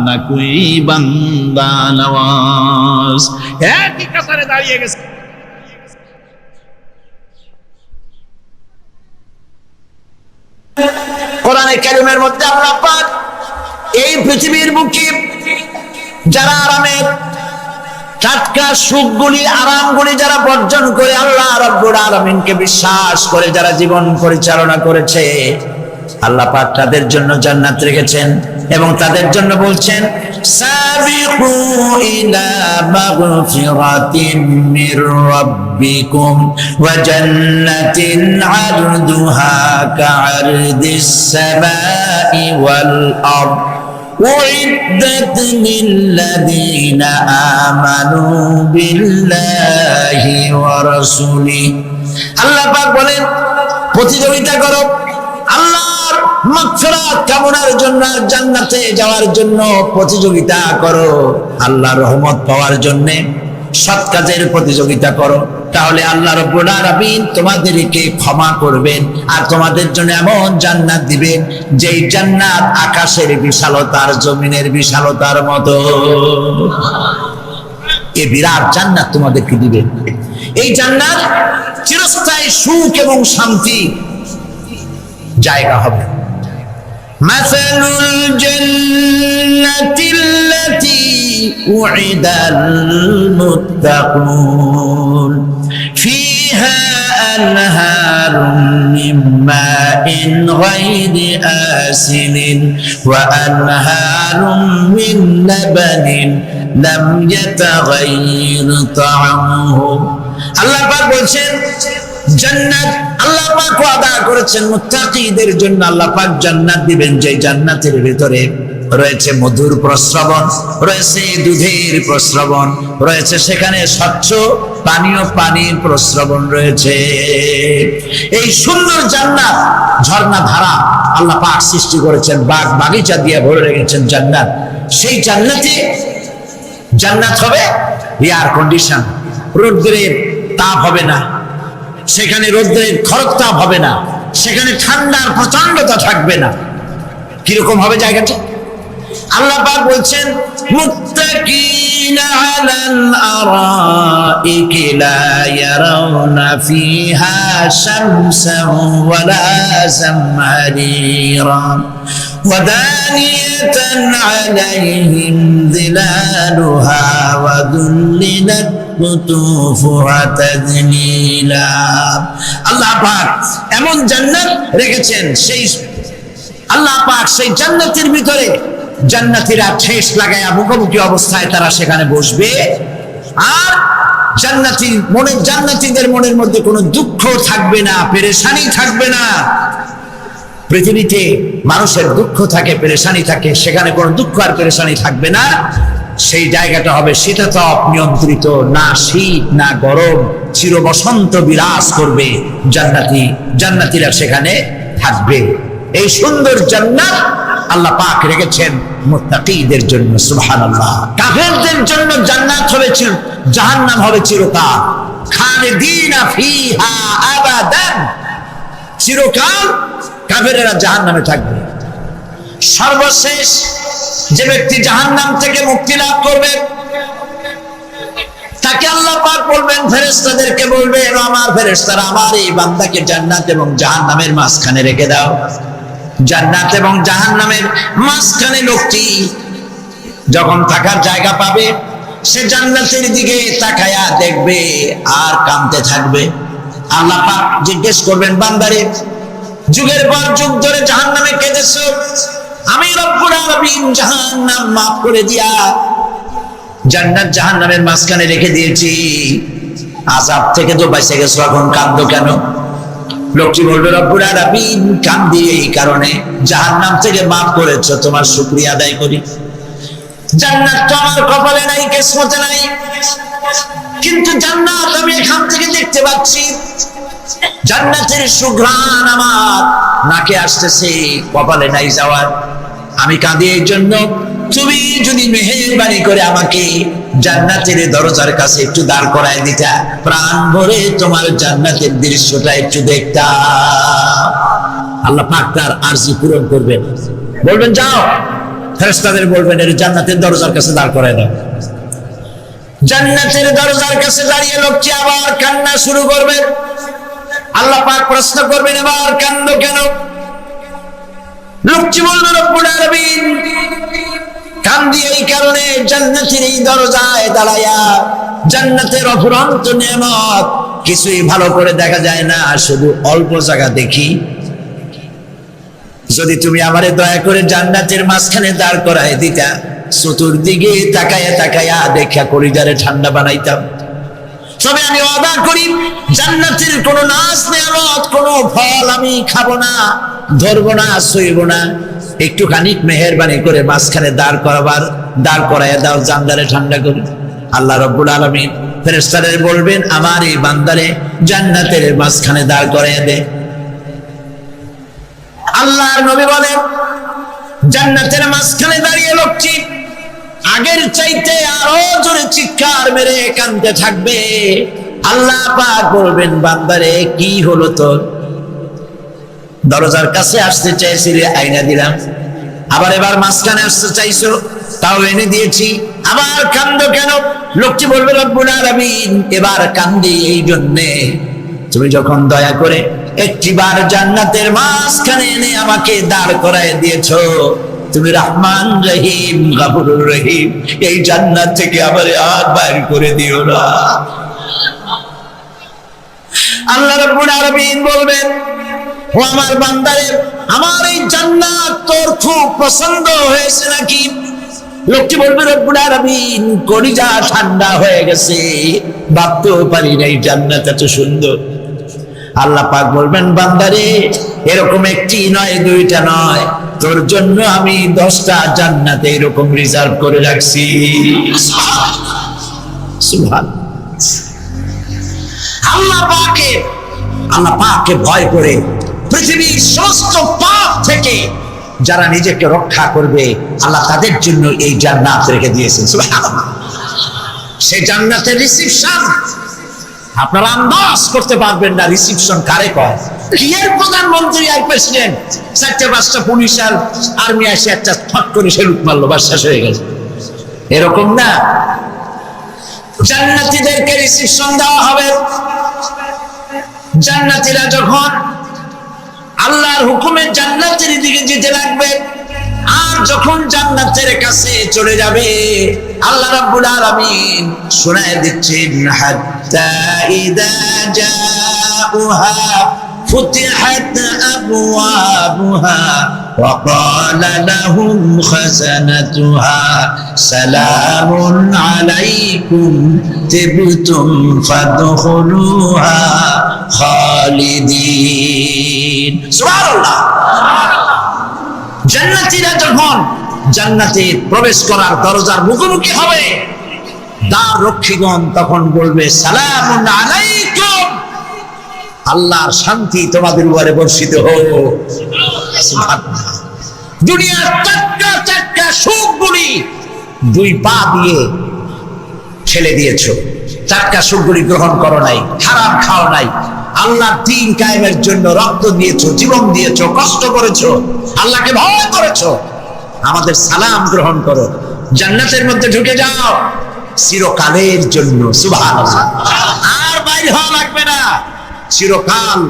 न कोई बंदा नवाज। एक ही कतारे दाঁড়িয়ে গেছে। কোরআনে কারীমের মধ্যে আল্লাহ পাক এই পৃথিবীর বুকে যারা আরামের টাটকা সুখগুলি, আরামগুলি যারা বর্জন করে আল্লাহ রাব্বুল আলামিনকে বিশ্বাস করে যারা জীবন পরিচালনা করেছে, আল্লাহ পাক তাদের জন্য জান্নাত রেখেছেন এবং তাদের জন্য বলছেন, সাবিকু ইলা মাগফিরাতিন মির রাব্বিকুম ওয়া জান্নাতিন আরদুহা কাআরদিস সামাই ওয়াল আরদ উইদ্দাত লিল্লাযীনা আমানু বিল্লাহি ওয়া রাসূলিহি। আল্লাহ পাক বলেন, প্রতিযোগিতা করো আল্লাহর মাগফিরাত কামনার জন্য, জান্নাতে যাওয়ার জন্য প্রতিযোগিতা করো, আল্লাহর রহমত পাওয়ার জন্য সৎ কাজের প্রতিযোগিতা করো, তাহলে আল্লাহ রাব্বুল আলামিন তোমাদেরকে ক্ষমা করবেন আর তোমাদের জন্য এমন জান্নাত দিবেন যেই জান্নাত আকাশের বিশালতার, জমিনের বিশালতার মতো। এই বিরাট জান্নাত তোমাদেরকে দিবেন। এই জান্নাত চিরস্থায়ী সুখ এবং শান্তি জায়গা হবে। মাসালুল জান্নাতিল্লাতী উইদাল মুত্তাকুন ফিহা আনহারুম মিন মাইন গায়রি আসিনিন ওয়া আনহারুম মিন লাবানিন লাম ইয়াতাগায়্যার তা'আমুহু। আল্লাহ পাক বলছেন জান্নাত আল্লাহ পাক ওয়াদা করেছেন মুত্তাকিদের জন্য। আল্লাহ পাক জান্নাত দিবেন, যে জান্নাতের ভিতরে রয়েছে মধুর প্রস্রবণ, রয়েছে দুধের প্রস্রবণ, রয়েছে সেখানে স্বচ্ছ পানির প্রস্রবণ রয়েছে। এই সুন্দর জান্নাত ঝর্ণা ধারা আল্লাহ পাক সৃষ্টি করেছেন, বাগ বাগিচা দিয়ে ভরে রেখেছেন জান্নাত। সেই জান্নাত হবে এয়ার কন্ডিশন, রোদ্রের তাপ হবে না সেখানে, রোদ্রের খরক তাপ হবে না সেখানে, ঠান্ডার প্রচন্ডতা থাকবে না। কিরকম হবে জায়গাটা? আল্লাহ পাক বলছেন মুত্তাকিনা আলাল আরাইকি লা ইয়ারাউনা ফিহা শামসান ওয়ালা জামহারিরা ওয়াদানিয়াতান আলাইহিম যিলালুহা ওয়া দুল্লিলাত কুতুফুহা তাদলীলা। আল্লাহ পাক এমন জান্নাত রেখেছেন, সেই আল্লাহ পাক সেই জান্নাতের ভিতরে জান্নাতীরা ঠেস লাগায়া মুখোমুখি অবস্থায় তারা সেখানে বসবে, আর জান্নাতীদের মনের মধ্যে কোনো দুঃখ থাকবে না, পেরেশানি থাকবে না। পৃথিবীতে মানুষের দুঃখ থাকে, পেরেশানি থাকে, সেখানে কোনো দুঃখ আর পেরেশানি থাকবে না। সেই জায়গাটা হবে শীতাতপ নিয়ন্ত্রিত, না শীত না গরম, চির বসন্ত বিরাজ করবে। জান্নাতীরা সেখানে থাকবে। এই সুন্দর জান্নাত আল্লাহ পাক রেখেছেন মুত্তাকিদের জন্য। সুবহানাল্লাহ। কাফেরদের জন্য জান্নাত হবে জাহান্নাম হবে চিরকাল, খালিদিনা ফিহা আবাদান, চিরকাল কাফেরেরা জাহান্নামে থাকবে। সর্বশেষ যে ব্যক্তি জাহান্নাম থেকে মুক্তি লাভ করবে তাকে আল্লাহ পাক বলবেন, ফেরেশতাদেরকে বলবেন, আমার ফেরেশতারা আমার এই বান্দাকে জান্নাত এবং জাহান্নামের মাঝখানে রেখে দাও। জান্নাত এবং জাহান্নামের মাঝখানে লোকটি যখন থাকার জায়গা পাবে, সে জান্নাতের দিকে তাকায়া দেখবে আর কাঁদতে থাকবে। আল্লাহ পাক জিজ্ঞেস করবেন, বান্দারে যুগের পর যুগ ধরে জাহান্নামে কেঁদেছো, আমি রব্বুল আলামিন জাহান্নাম মাফ করে দিয়া জান্নাত জাহান্নামের মাঝখানে রেখে দিয়েছি, আযাব থেকে তো বেঁচে গেছো, এখন কাঁদো কেন? লোকটি বলবে, রব্বুল আলামিন কান্দি এই কারণে, জাহান্নাম থেকে মাফ করেছো, তোমার শুকরিয়া আদায় করি। জান্নাত তো আমার কপালে নাই, কিসমতে নাই, কিন্তু জান্নাত আমি এখান থেকে দেখতে পাচ্ছি। জান্নাতের সুঘ্রাণ আমার নাকে আসতেছে, কপালে নাই যাওয়ার। আমি কাঁদি এই জন্য, তুমি যদি মেহেরবানি করে আমাকে জান্নাতের দরজার কাছে একটু দাঁড় করায় দিতা, প্রাণ ভরে তোমার জান্নাতের দৃশ্যটা একটু দেখতাম। আল্লাহ পাক তার আরজি পূরণ করবেন, বলবেন যাও, ফেরেশতাদের বলবেন এর জান্নাতের দরজার কাছে দাঁড় করায় দাও। জান্নাতের দরজার কাছে দাঁড়িয়ে লোকটি আবার কান্না শুরু করবে। আল্লাহ পাক প্রশ্ন করবেন, এবার কান্দো কেন? লোকটি বলবে, রব্বুল আলামিন কান্দি এই কারণে, জান্নাতের এই দরজায় দাঁড়ায়া জান্নাতের অফুরন্ত নেয়ামত কিছুই ভালো করে দেখা যায় না, শুধু অল্প জায়গা দেখি। যদি তুমি আমারে দয়া করে জান্নাতের মাঝখানে দাঁড় করায় দিতা, চতুর্দিকে তাকায়া তাকায়া দেখা কলিজারে ঠান্ডা বানাইতাম। তবে আমি ওয়াদা করি, জান্নাতের কোনো নাজ নেয়ামত, কোনো ফল আমি খাবো না, ধরবো না, ছুঁইব না। একটুখানি মেহেরবানি করে মাঝখানে দাঁড় করাইয়া দাও, জানদারে ঠান্ডা করি। আল্লাহ রব্বুল আলামিন ফেরেশতাদের বলবেন, আমার এই বান্দারে জান্নাতের মাঝখানে দাঁড় করাইয়া দে। আল্লাহর নবী বলেন, জান্নাতের মাঝখানে দাঁড়িয়ে লোকটি আগের চাইতে আরো জোরে চিৎকার মেরে কাঁদতে থাকবে। আল্লাহ পাক বলবেন, বান্দারে কি হলো তোর? দরজার কাছে আসতে চাইছিলে, আইনা দিলাম, আবার এবার মাঝখানে আসতে চাইছো, তাও এনে দিয়েছি, আবার কান্দো কেন? লোকটি বলবে রব্বুল আলামিন এবার কান্দি এই জন্যে তুমি যখন দয়া করে একটিবার জান্নাতের মাঝখানে এনে আমাকে দাঁড় করায় দিয়েছো, তুমি রহমান রহিম গফুরুর রহিম, এই জান্নাত থেকে আবার আর বাইর করে দিও না। আল্লাহ রাব্বুল আলামিন বলবেন, ও আমার বান্দারে, আমার এই জান্নাত তোর খুব পছন্দ হয়েছে নাকি? লোকটি বলবে রব্বুল আলামিন কলিজা ঠান্ডা হয়ে গেছে, ভাবতেও পারি না এই জান্নাত এত সুন্দর। আল্লাহ পাক বলবেন, বান্দারে এরকম একটি নয়, দুইটা নয়, তোর জন্য আমি 10টা জান্নাতে এরকম রিজার্ভ করে রাখছি। সুবহানাল্লাহ। আল্লাহ পাককে ভয় করে পৃথিবীর সমস্ত পাপ থেকে যারা নিজেকে রক্ষা করবে, আল্লাহ তাদের জন্য এই জান্নাত রেখে দিয়েছেন। সুবহানাল্লাহ। সেই জান্নাতের রিসিপশন আপনারা আন্দাজ করতে পারবেন না, রিসিপশন কারে কয়? কি এর প্রধানমন্ত্রী আর প্রেসিডেন্ট, 4-5টা পুলিশ আর আর্মি এসে একটা ফট করে সেলুট মারলো, বাস শেষ হয়ে গেছে, এরকম না। জান্নাতীদেরকে রিসিপশন দেওয়া হবে। জান্নাতীরা যখন আল্লাহর হুকুমে জান্নাতের দিকে যেতে লাগবে, আর যখন জান্নাতের কাছে চলে যাবে, আল্লাহ রাব্বুল আলামিন শোনায় দিচ্ছেন, হাত্তা ইদা জাউহা ফুতিহাত আবওয়াবুহা ওয়া ক্বালা লাহুম খাযানাতুহা সালামুন আলাইকুম তিবতুম ফাদখুলুহা খালিদিন। সুবহানাল্লাহ। জান্নাতীরা যখন জান্নাতে প্রবেশ করার দরজার মুখোমুখি হবে, দ্বার রক্ষীগণ তখন বলবে, সালামুন আলাইকুম, আল্লাহর শান্তি তোমাদের উপরে বর্ষিত হোক। সুবহানাল্লাহ। দুনিয়ার চারটা সুখগুলি 2 পা দিয়ে ঠেলে দিয়েছো, 4টা সুখগুলি গ্রহণ করো নাই, হারাম খাও নাই, আল্লাহর দ্বীন কায়েমের জন্য রক্ত দিয়েছো, জীবন দিয়েছো, কষ্ট করেছো, আল্লাহকে ভয় করেছো, আমাদের সালাম গ্রহণ করো, জান্নাতের মধ্যে ঢুকে যাও চিরকালের জন্য। সুবহানাল্লাহ। আর বাইরে হওয়া লাগবে না, চিরকাল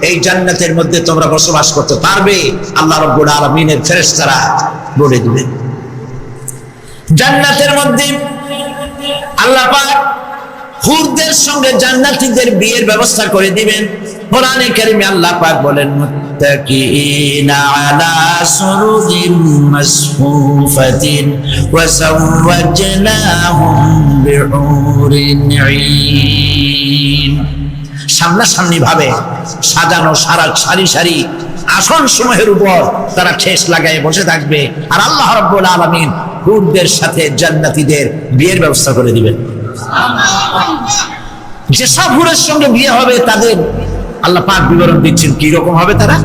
এই জান্নাতের মধ্যে তোমরা বসবাস করতে পারবে, আল্লাহ রাব্বুল আলামিনের ফেরেশতারা বলে দিবেন। জান্নাতের মধ্যে আল্লাহ পাক হুরদের সঙ্গে জান্নাতীদের বিয়ের ব্যবস্থা করে দিবেন। কোরআনে কারিমে আল্লাহ পাক বলেন, মুত্তাকিনা আলা সুরুরিন মাসফুফাতিন ওয়া যাওয়াজনাহুম বিহুরিন ঈন। সামনাসামনি ভাবে সাজানো সারি সারি আসন সমূহের উপর তারা ঠেস লাগায় বসে থাকবে, আর আল্লাহ রাব্বুল আলামিন হুরদের সাথে জান্নাতীদের বিয়ের ব্যবস্থা করে দিবেন। যেসব হুরের সঙ্গে বিয়ে হবে তাদের আল্লাহ পাক বিবরণ দিচ্ছেন কি রকম হবে তারা।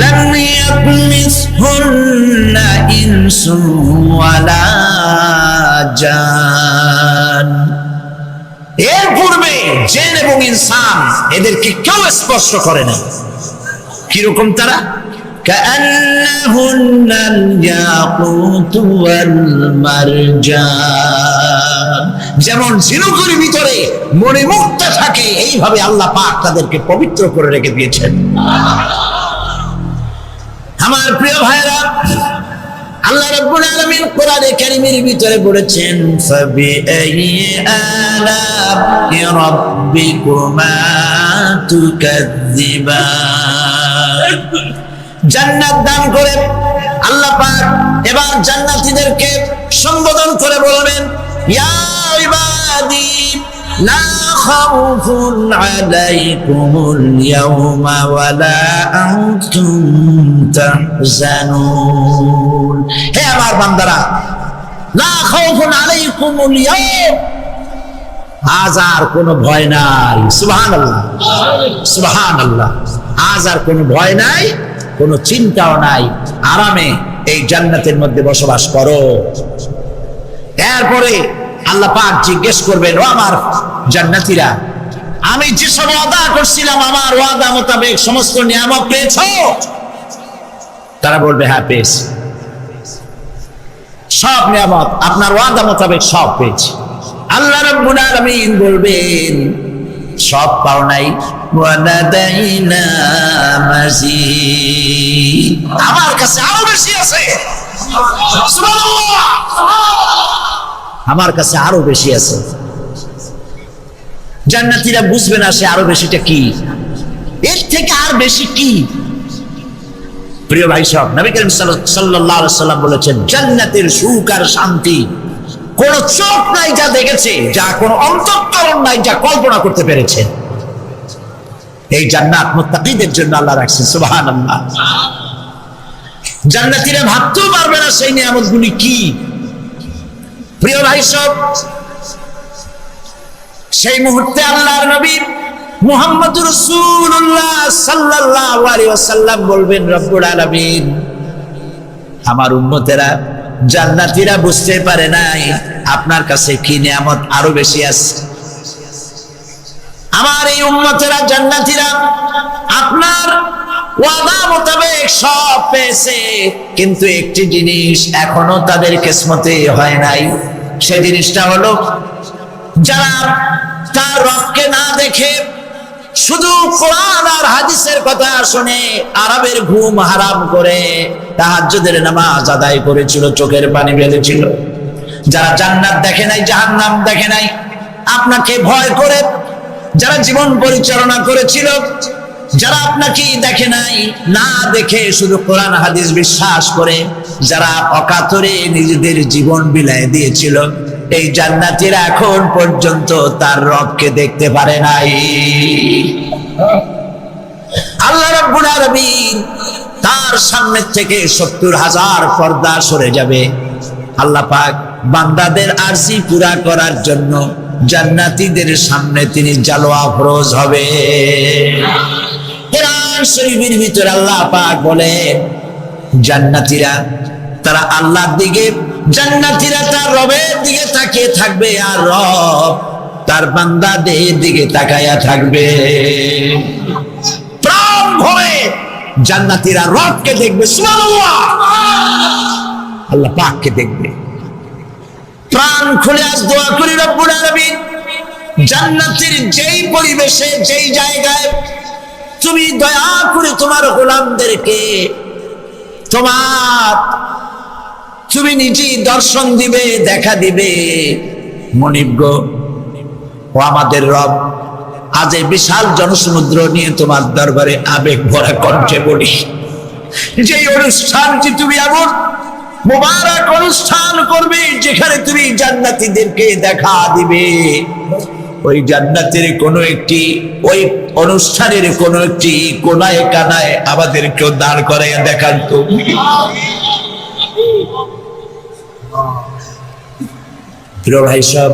লাম ইয়াতমিসহুন্না ইনসুন ওয়ালা জান, এর পূর্বে জিন এবং ইনসান এদেরকে কেউ স্পর্শ করে না। কিরকম তারা? কাআন্নাহুন্নাল ইয়াকুতু ওয়াল মারজান, যেমন ঝিনুকের ভিতরে মণিমুক্তা থাকে, এইভাবে আল্লাহ পাক তাদেরকে পবিত্র করে রেখে দিয়েছেন। আমার প্রিয় ভাইরা, আল্লাহ রাব্বুল আলামিন কোরআনে কারীমের ভিতরে বলেছেন, ফাবিআইয়ি আলা'i রাব্বিকুমা তুকাযযিবান। জান্নাত দান করে আল্লাহ পাক এবার জান্নাতীদেরকে সম্বোধন করে বলবেন, ইয়া ইবাদি লা খাউফুন আলাইকুমুল ইয়াওমা ওয়ালা আনতুম তাহজানুন। হে আমার বান্দারা, লা খাউফুন আলাইকুমুল ইয়াওম, আজ আর কোনো ভয় নাই। সুবহানাল্লাহ, সুবহানাল্লাহ। আজ আর কোনো ভয় নাই, কোনো চিন্তাও নাই, আরামে এই জান্নাতের মধ্যে বসবাস করো। এরপরে আল্লাহ পাক জিজ্ঞেস করবেন, ও আমার জান্নাতীরা, আমি যেসব ওয়াদা করছিলাম আমার ওয়াদা মোতাবেক সমস্ত নিয়ামত পেয়েছো? তারা বলবে, হ্যাঁ পেয়েছি। সব নিয়ামত আপনার ওয়াদা মোতাবেক সব পেয়েছি। আল্লাহ রাব্বুল আলামিন বলবেন সব পাও নাই, ওয়ালাদাইনা মাজিদ, আমার কাছে আরো বেশি আছে। সুবহানাল্লাহ, আমার কাছে আরো বেশি আছে। জান্নাতীরা বুঝবে না সে আরো বেশিটা কি, এর থেকে আর বেশি কি। প্রিয় ভাই সব, নবী করিম সাল্লাল্লাহু আলাইহি ওয়াসাল্লাম বলেছেন জান্নাতের সুখ আর শান্তি কোন চোখ নাই যা দেখেছে, যা কোন অন্তঃকরণ নাই যা কল্পনা করতে পেরেছে। এই জান্নাত মুত্তাকিদের জন্য আল্লাহ রাখছেন। সুবহানাল্লাহ। জান্নাতীরা ভাবতেও পারবে না সেই নিয়ামতগুলি কি। প্রিয় ভাই সব, সেই মুহূর্তে আল্লাহর নবী মুহাম্মদুর রাসূলুল্লাহ সাল্লাল্লাহু আলাইহি ওয়াসাল্লাম বলবেন রব্বুল আলামিন, আমার উম্মতেরা জান্নাতীরা বুঝতে পারে নাই আপনার কাছে কি নিয়ামত আরো বেশি আছে। আমার এই উম্মতেরা জান্নাতীরা আপনার ওয়াদা মোতাবেক সব পেয়েছে, কিন্তু একটি জিনিস এখনো তাদের কিসমতে হয় নাই। সেই জিনিসটা হলো যারা তার রবকে না দেখে শুধু কোরআন আর হাদিসের কথা শুনে আরবের ঘুম হারাম করে তাহাজ্জুদের নামাজ আদায় করেছিল, চোখের পানি ফেলেছিল, যারা জান্নাত দেখে নাই, জাহান্নাম দেখে নাই, আপনাকে ভয় করে যারা জীবন পরিচালনা করেছিল, যারা আপনাকে দেখে নাই, না দেখে শুধু কোরআন হাদিস বিশ্বাস করে যারা অকাতরে নিজেদের জীবন বিলায় দিয়েছিল, এই জান্নাতীরা এখন পর্যন্ত তার রবকে দেখতে পারে নাই। আল্লাহ রাব্বুল আলামিন তার সামনে থেকে ৭০,০০০ পর্দা সরে যাবে। আল্লাহ পাক বান্দাদের আরজি পুরা করার জন্য জান্নাতীদের সামনে তিনি জালোয়া ফরজ হবে। কোরআন শরীফের ভিতরে আল্লাহ পাক বলে জান্নাতীরা তারা আল্লাহর দিকে, জান্নাতীরা তার রবের দিকে তাকিয়ে থাকবে, আর রব তার বান্দাদের দিকে তাকায়া থাকবে। প্রাণ ভরে জান্নাতীরা রবকে দেখবে, সুবহানাল্লাহ, আল্লাহ পাককে দেখবে। প্রাণ খুলে আজ দোয়া করি রব্বুল আলামিন জান্নাতের যেই পরিবেশে, যেই জায়গায় তুমি দয়া করে তোমার গোলামদেরকে তুমি নিজেই দর্শন দিবে, দেখা দিবে। মনিব গো, ও আমাদের রব, আজ এই বিশাল জনসমুদ্র নিয়ে তোমার দরবারে আবেগ ভরা কণ্ঠে বলি, যে অনুষ্ঠানটি তুমি এমন মুবারক অনুষ্ঠান করবে যেখানে তুমি জান্নাতীদেরকে দেখা দিবে, ওই জান্নাতের কোন একটি, ওই অনুষ্ঠানের কোন একটি কোনায় কানায় আমাদেরকেও দাঁড় করাইয়া দেখান তুমি। প্রিয় ভাই সব,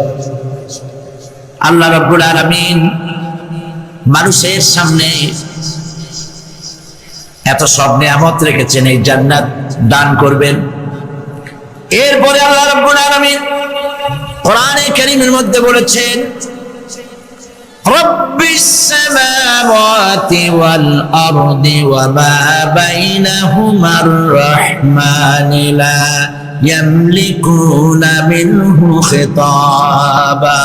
আল্লাহ রাব্বুল আলামিন মানুষের সামনে এত সব নিয়ামত রেখেছেন, এই জান্নাত দান করবেন। এরপরে আল্লাহ রাব্বুল আলামিন কোরআনে কারীমের মধ্যে বলেছেন রব্বিস সামাওয়াতি ওয়াল আরদি ওয়া মা বাইনাহুমার রাহমানি লা ইয়ামলিকুনা মিনহু খিতাবা।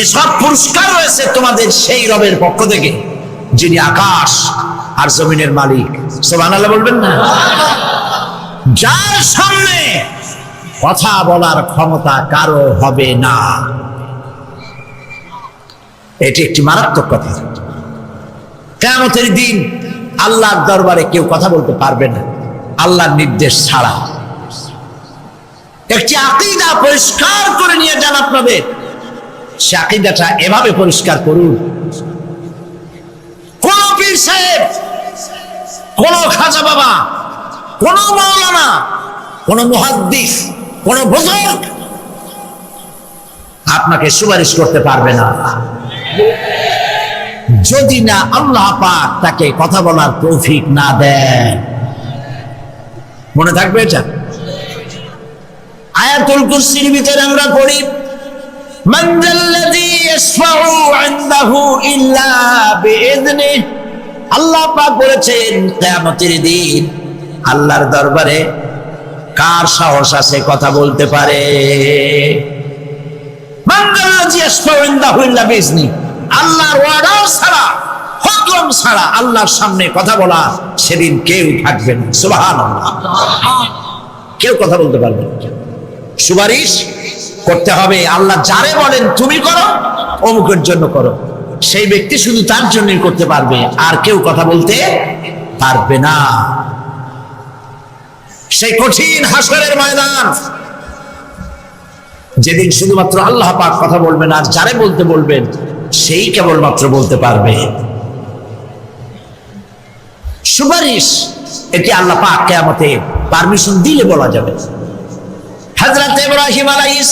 এসব পুরস্কার রয়েছে তোমাদের সেই রবের পক্ষ থেকে যিনি আকাশ আর জমিনের মালিক। সুবহানাল্লাহ বলবেন না? যার সামনে কথা বলার ক্ষমতা কারো হবে না। এটি একটি মারাত্মক কথা। কিয়ামতের দিন আল্লাহর দরবারে কেউ কথা বলতে পারবে না আল্লাহর নির্দেশ ছাড়া। একটি আকীদা পরিষ্কার করে নিয়ে যান আপনাদের, সে আকীদাটা এভাবে পরিষ্কার করুন, কোন পীর সাহেব, কোন খাজা বাবা, কোন মাওলানা, কোন মুহাদ্দিস, কোন বুজুর্গ আপনাকে সুপারিশ করতে পারবে না যদি না আল্লাহ পাক তাকে কথা বলার তৌফিক না দেন। মনে থাকবে এটা। আয়াতুল কুরসির ভিতরে আমরা পড়ি মান যাল্লাযী ইয়াশফাউ ইনদাহু ইল্লা বিইذনিহি। আল্লাহ পাক বলেছেন কিয়ামতের দিন আল্লাহর দরবারে কার সাহস আছে কথা বলতে পারে? আল্লাহর ওয়াদাও ছাড়া, হুকুম ছাড়া আল্লাহর সামনে কথা বলা সেদিন কেউ থাকবে না। সুবহানাল্লাহ। কেউ কথা বলতে পারবে না। সুপারিশ করতে হবে, আল্লাহ যারে বলেন তুমি করো, অমুকের জন্য করো, সেই ব্যক্তি শুধু তার জন্যই করতে পারবে, আর কেউ কথা বলতে পারবে না। সেই কঠিন হাসরের ময়দান, যেদিন শুধুমাত্র আল্লাহ পাক কথা বলবেন, আর যারে বলতে বলবেন সেই কেবলমাত্র বলতে পারবে। সুপারিশ এটি আল্লাহ পাক কিয়ামতে পারমিশন দিলে বলা যাবে। হযরত ইব্রাহিম আলাইহিস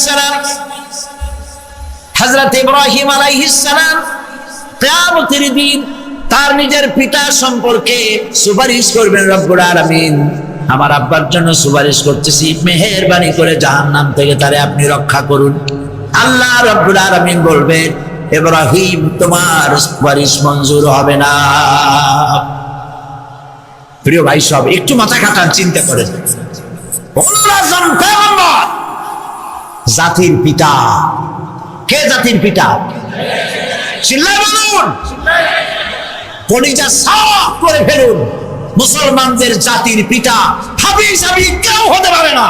সালাম কিয়ামতের দিন তার নিজের পিতা সম্পর্কে সুপারিশ করবেন। রব্বুল আলামিন, আমার আব্বার জন্য সুপারিশ করতেছি, মেহেরবানি করে জাহান্নাম থেকে তারে আপনি রক্ষা করুন। আল্লাহ রব্বুল আলামিন বলবেন, ইব্রাহিম তোমার সুপারিশ মঞ্জুর হবে না। প্রিয় ভাই সব, একটু মাথা খাটান, চিন্তা করেন। জাতির পিতা কে? জাতির পিতা চিল্লায় বলুন, কলিজা সাফ করে ফেলুন। মুসলমানদের জাতির পিতা হাবিজ হাবিব কেউ হতে পারে না।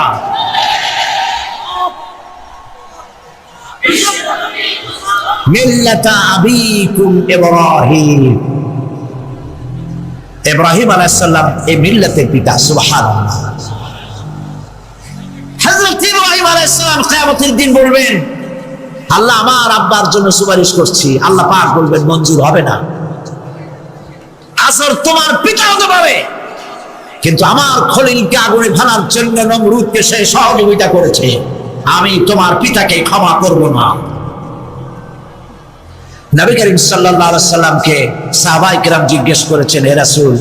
মিল্লাতা আবিকুম ইব্রাহিম, ইব্রাহিম আলাইহিস সালাম এই মিল্লাতের পিতা। সুবহানাল্লাহ। হযরত ইব্রাহিম আলাইহিস সালাম কিয়ামতের দিন বলবেন, আল্লাহ আমার আব্বার জন্য সুপারিশ করছি। আল্লাহ পাক বলবেন মঞ্জুর হবে না। আসর তোমার পিতা হতে পারে, কিন্তু আমার খলিলকে আগুনে ফেলার জন্য নমরুদকে সে সহযোগিতা করেছে, আমি তোমার পিতাকে ক্ষমা করব না। নবী করিম সাল্লাল্লাহু আলাইহি সাল্লামকে সাহাবায়ে কেরাম জিজ্ঞেস করেছেন, হে রাসূল,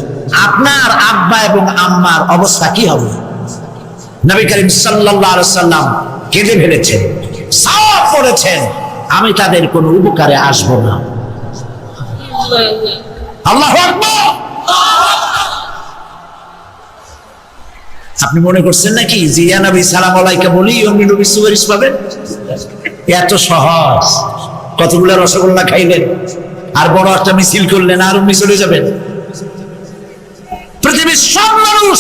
আপনার আব্বা এবং আম্মার অবস্থা কি হবে? নবী করিম সাল্লাল্লাহু আলাইহি সাল্লাম কেঁদে ফেলেছেন, সাফ করেছেন, আমি তাদের কোনো উপকারে আসব না। আল্লাহু আকবার। আপনি মনে করছেন নাকি যে ইয়া নবী সালাম আলাইকা বলি অন্য নবী সুপারিশ পাবেন? এত সহজ। কতগুলো রসগোল্লা খাইলেন আর বড় একটা মিছিল করলেন, আর উনি চলে যাবেন। পৃথিবীর সব মানুষ,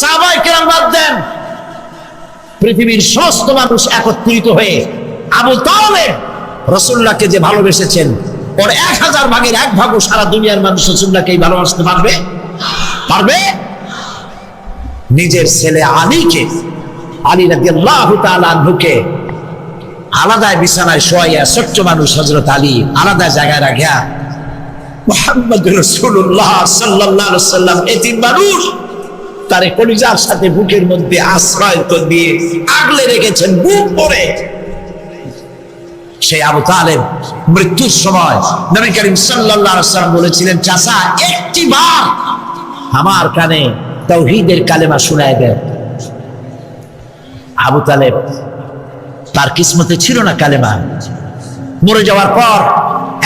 সাহাবায়ে কেরাম বাদ দেন, পৃথিবীর সমস্ত মানুষ একত্রিত হয়ে আবু তালেব রাসূলুল্লাহকে যে ভালোবেসেছেন, ওর 1000 ভাগের 1 ভাগও সারা দুনিয়ার মানুষ রাসূলুল্লাহকে ভালোবাসতে পারবে? পারবে? নিজের ছেলে আলীকে, আলী রাদিয়াল্লাহু তাআলা আনহুকে আলাদা বিছানায় শোয়াইয়া, ছোট্ট মানুষ হযরত আলী আলাদা জায়গায় রাখিয়া মুহাম্মদুর রাসূলুল্লাহ সাল্লাল্লাহু আলাইহি ওয়াসাল্লাম এতিম মানুষ তারে কলিজার সাথে বুকের মধ্যে আশ্রয় দিয়ে আগলে রেখেছেন বুক ভরে। সেই আবু তালেব মৃত্যুর সময় নবী করিম সাল্লাল্লাহু আলাইহি ওয়াসাল্লাম বলেছিলেন, চাচা একটি বার আমার কানে তাওহীদের কালেমা শোনায় দেন। আবু তালেব তার কিসমতে ছিল না কালেমা। মরে যাওয়ার পর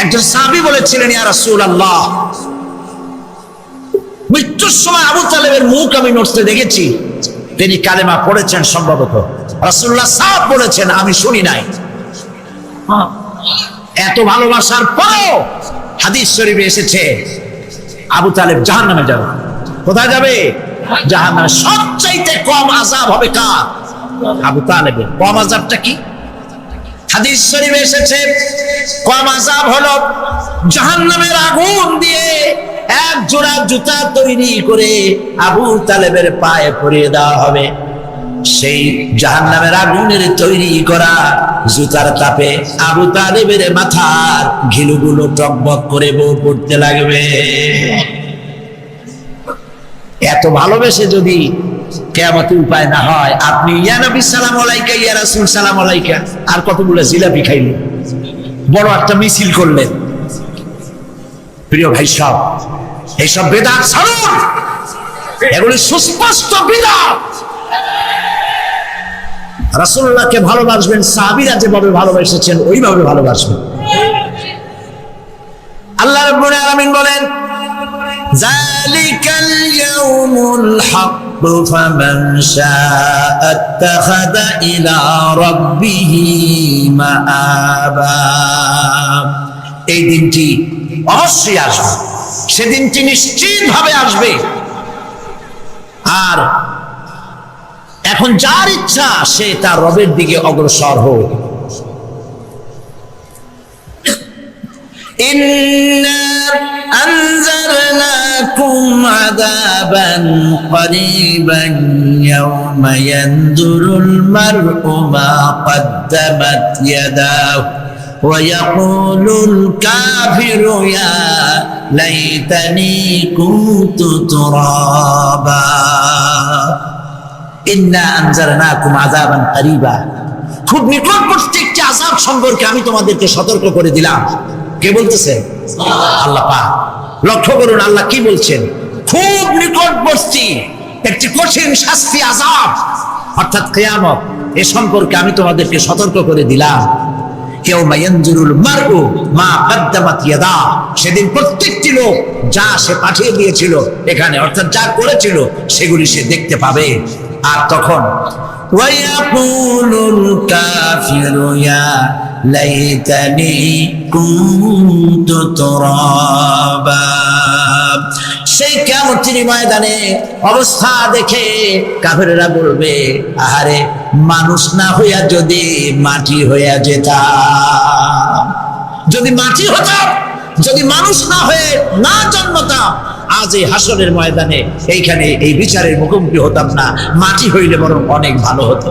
একজন সাহাবী বলেছিলেন, ইয়া রাসূলুল্লাহ, মৃত্যুর সময় আবু তালেবের মুখ আমি নড়তে দেখেছি, তিনি কালেমা পড়েছেন সম্ভবত। রাসূলুল্লাহ সাফ বলেছেন, আমি শুনি নাই। এত ভালোবাসার পরেও হাদিস শরীফে এসেছে আবু তালেব জাহান্নামে যাবে। কোথায় যাবে? জাহান্নামে। সবচাইতে কম আযাব হবে কার? আবু তালেবের। কম আযাবটা কি? হাদিস শরীফে এসেছে কম আযাব হলো জাহান্নামের আগুন দিয়ে এক জোড়া জুতা তৈরি করে আবু তালেবের পায়ে পরিয়ে দেওয়া হবে। সেই জাহান্নামের আগুনের তৈরি করা জুতার তাপে আবু তালেবের মাথার ঘিলুগুলো টকবক করে বউ পড়তে লাগবে। এত ভালোবেসে যদি কিয়ামতে উপায় না হয়, আপনি ইয়া নবী সালাম আলাইকা, ইয়া রাসূল সালাম আলাইকা, আর কতগুলো জিলাপি খাইলেন, বড় একটা মিছিল করলেন। প্রিয় ভাই সব, এইসব বেদাত ছাড়ুন, এগুলি সুস্পষ্ট বিদআত। রাসূলুল্লাহকে ভালোবাসবেন, সাহাবীরা যেভাবে ভালোবেসেছেন ওইভাবে ভালোবাসবেন। আল্লাহ রাব্বুল আলামিন বলেন, যালিকাল ইয়াউমুল হক فمن شاء اتخذ إلى ربه مآبا। এই দিনটি অবশ্যই আসবে, সেদিনটি নিশ্চিতভাবে আসবে। আর এখন যার ইচ্ছা সে তার রবের দিকে অগ্রসর হোক। ইন্না আনজারনাকুম আযাবান করিবান ইয়াওমা ইয়ানজুরুল মার'উ মা কদ্দামাত ইয়াদাহু ওয়া ইয়াকুলুল কাফিরু ইয়া লাইতানি কুনতু তুরাবা। ইন্না আনজারনাকুম আযাবান করিবা, খুব নিকটবর্তী একটি আযাব সম্পর্কে আমি তোমাদেরকে সতর্ক করে দিলাম। কে বলতেছেন? আল্লাহ পাক। লক্ষ্য করুন আল্লাহ কি বলছেন, খুব নিকটবর্তী একটি কঠিন শাস্তি, আযাব অর্থাৎ কিয়ামত, এ সম্পর্কে আমি তোমাদেরকে সতর্ক করে দিলাম। ইয়াউমা ইয়ানজুরুল মার'উ মা কদ্দামাত ইয়াদা, সেদিন প্রত্যেকটি লোক যা সে পাঠিয়ে দিয়েছিল এখানে, অর্থাৎ যা করেছিল সেগুলি সে দেখতে পাবে। আর তখন ওয়ায়াকুলুল কাফিরু ইয়া লাইতানি কুনতু তুরাবা। সেই কিয়ামতের ময়দানে অবস্থা দেখে কাফেররা বলবে, আহারে মানুষ না হইয়া যদি মাটি হইয়া যেতাম, যদি মাটি হতাম, যদি মানুষ না হয়ে না জন্মতাম, আজ এই হাসরের ময়দানে এইখানে এই বিচারের মুখোমুখি হতাম না, মাটি হইলে বরং অনেক ভালো হতো।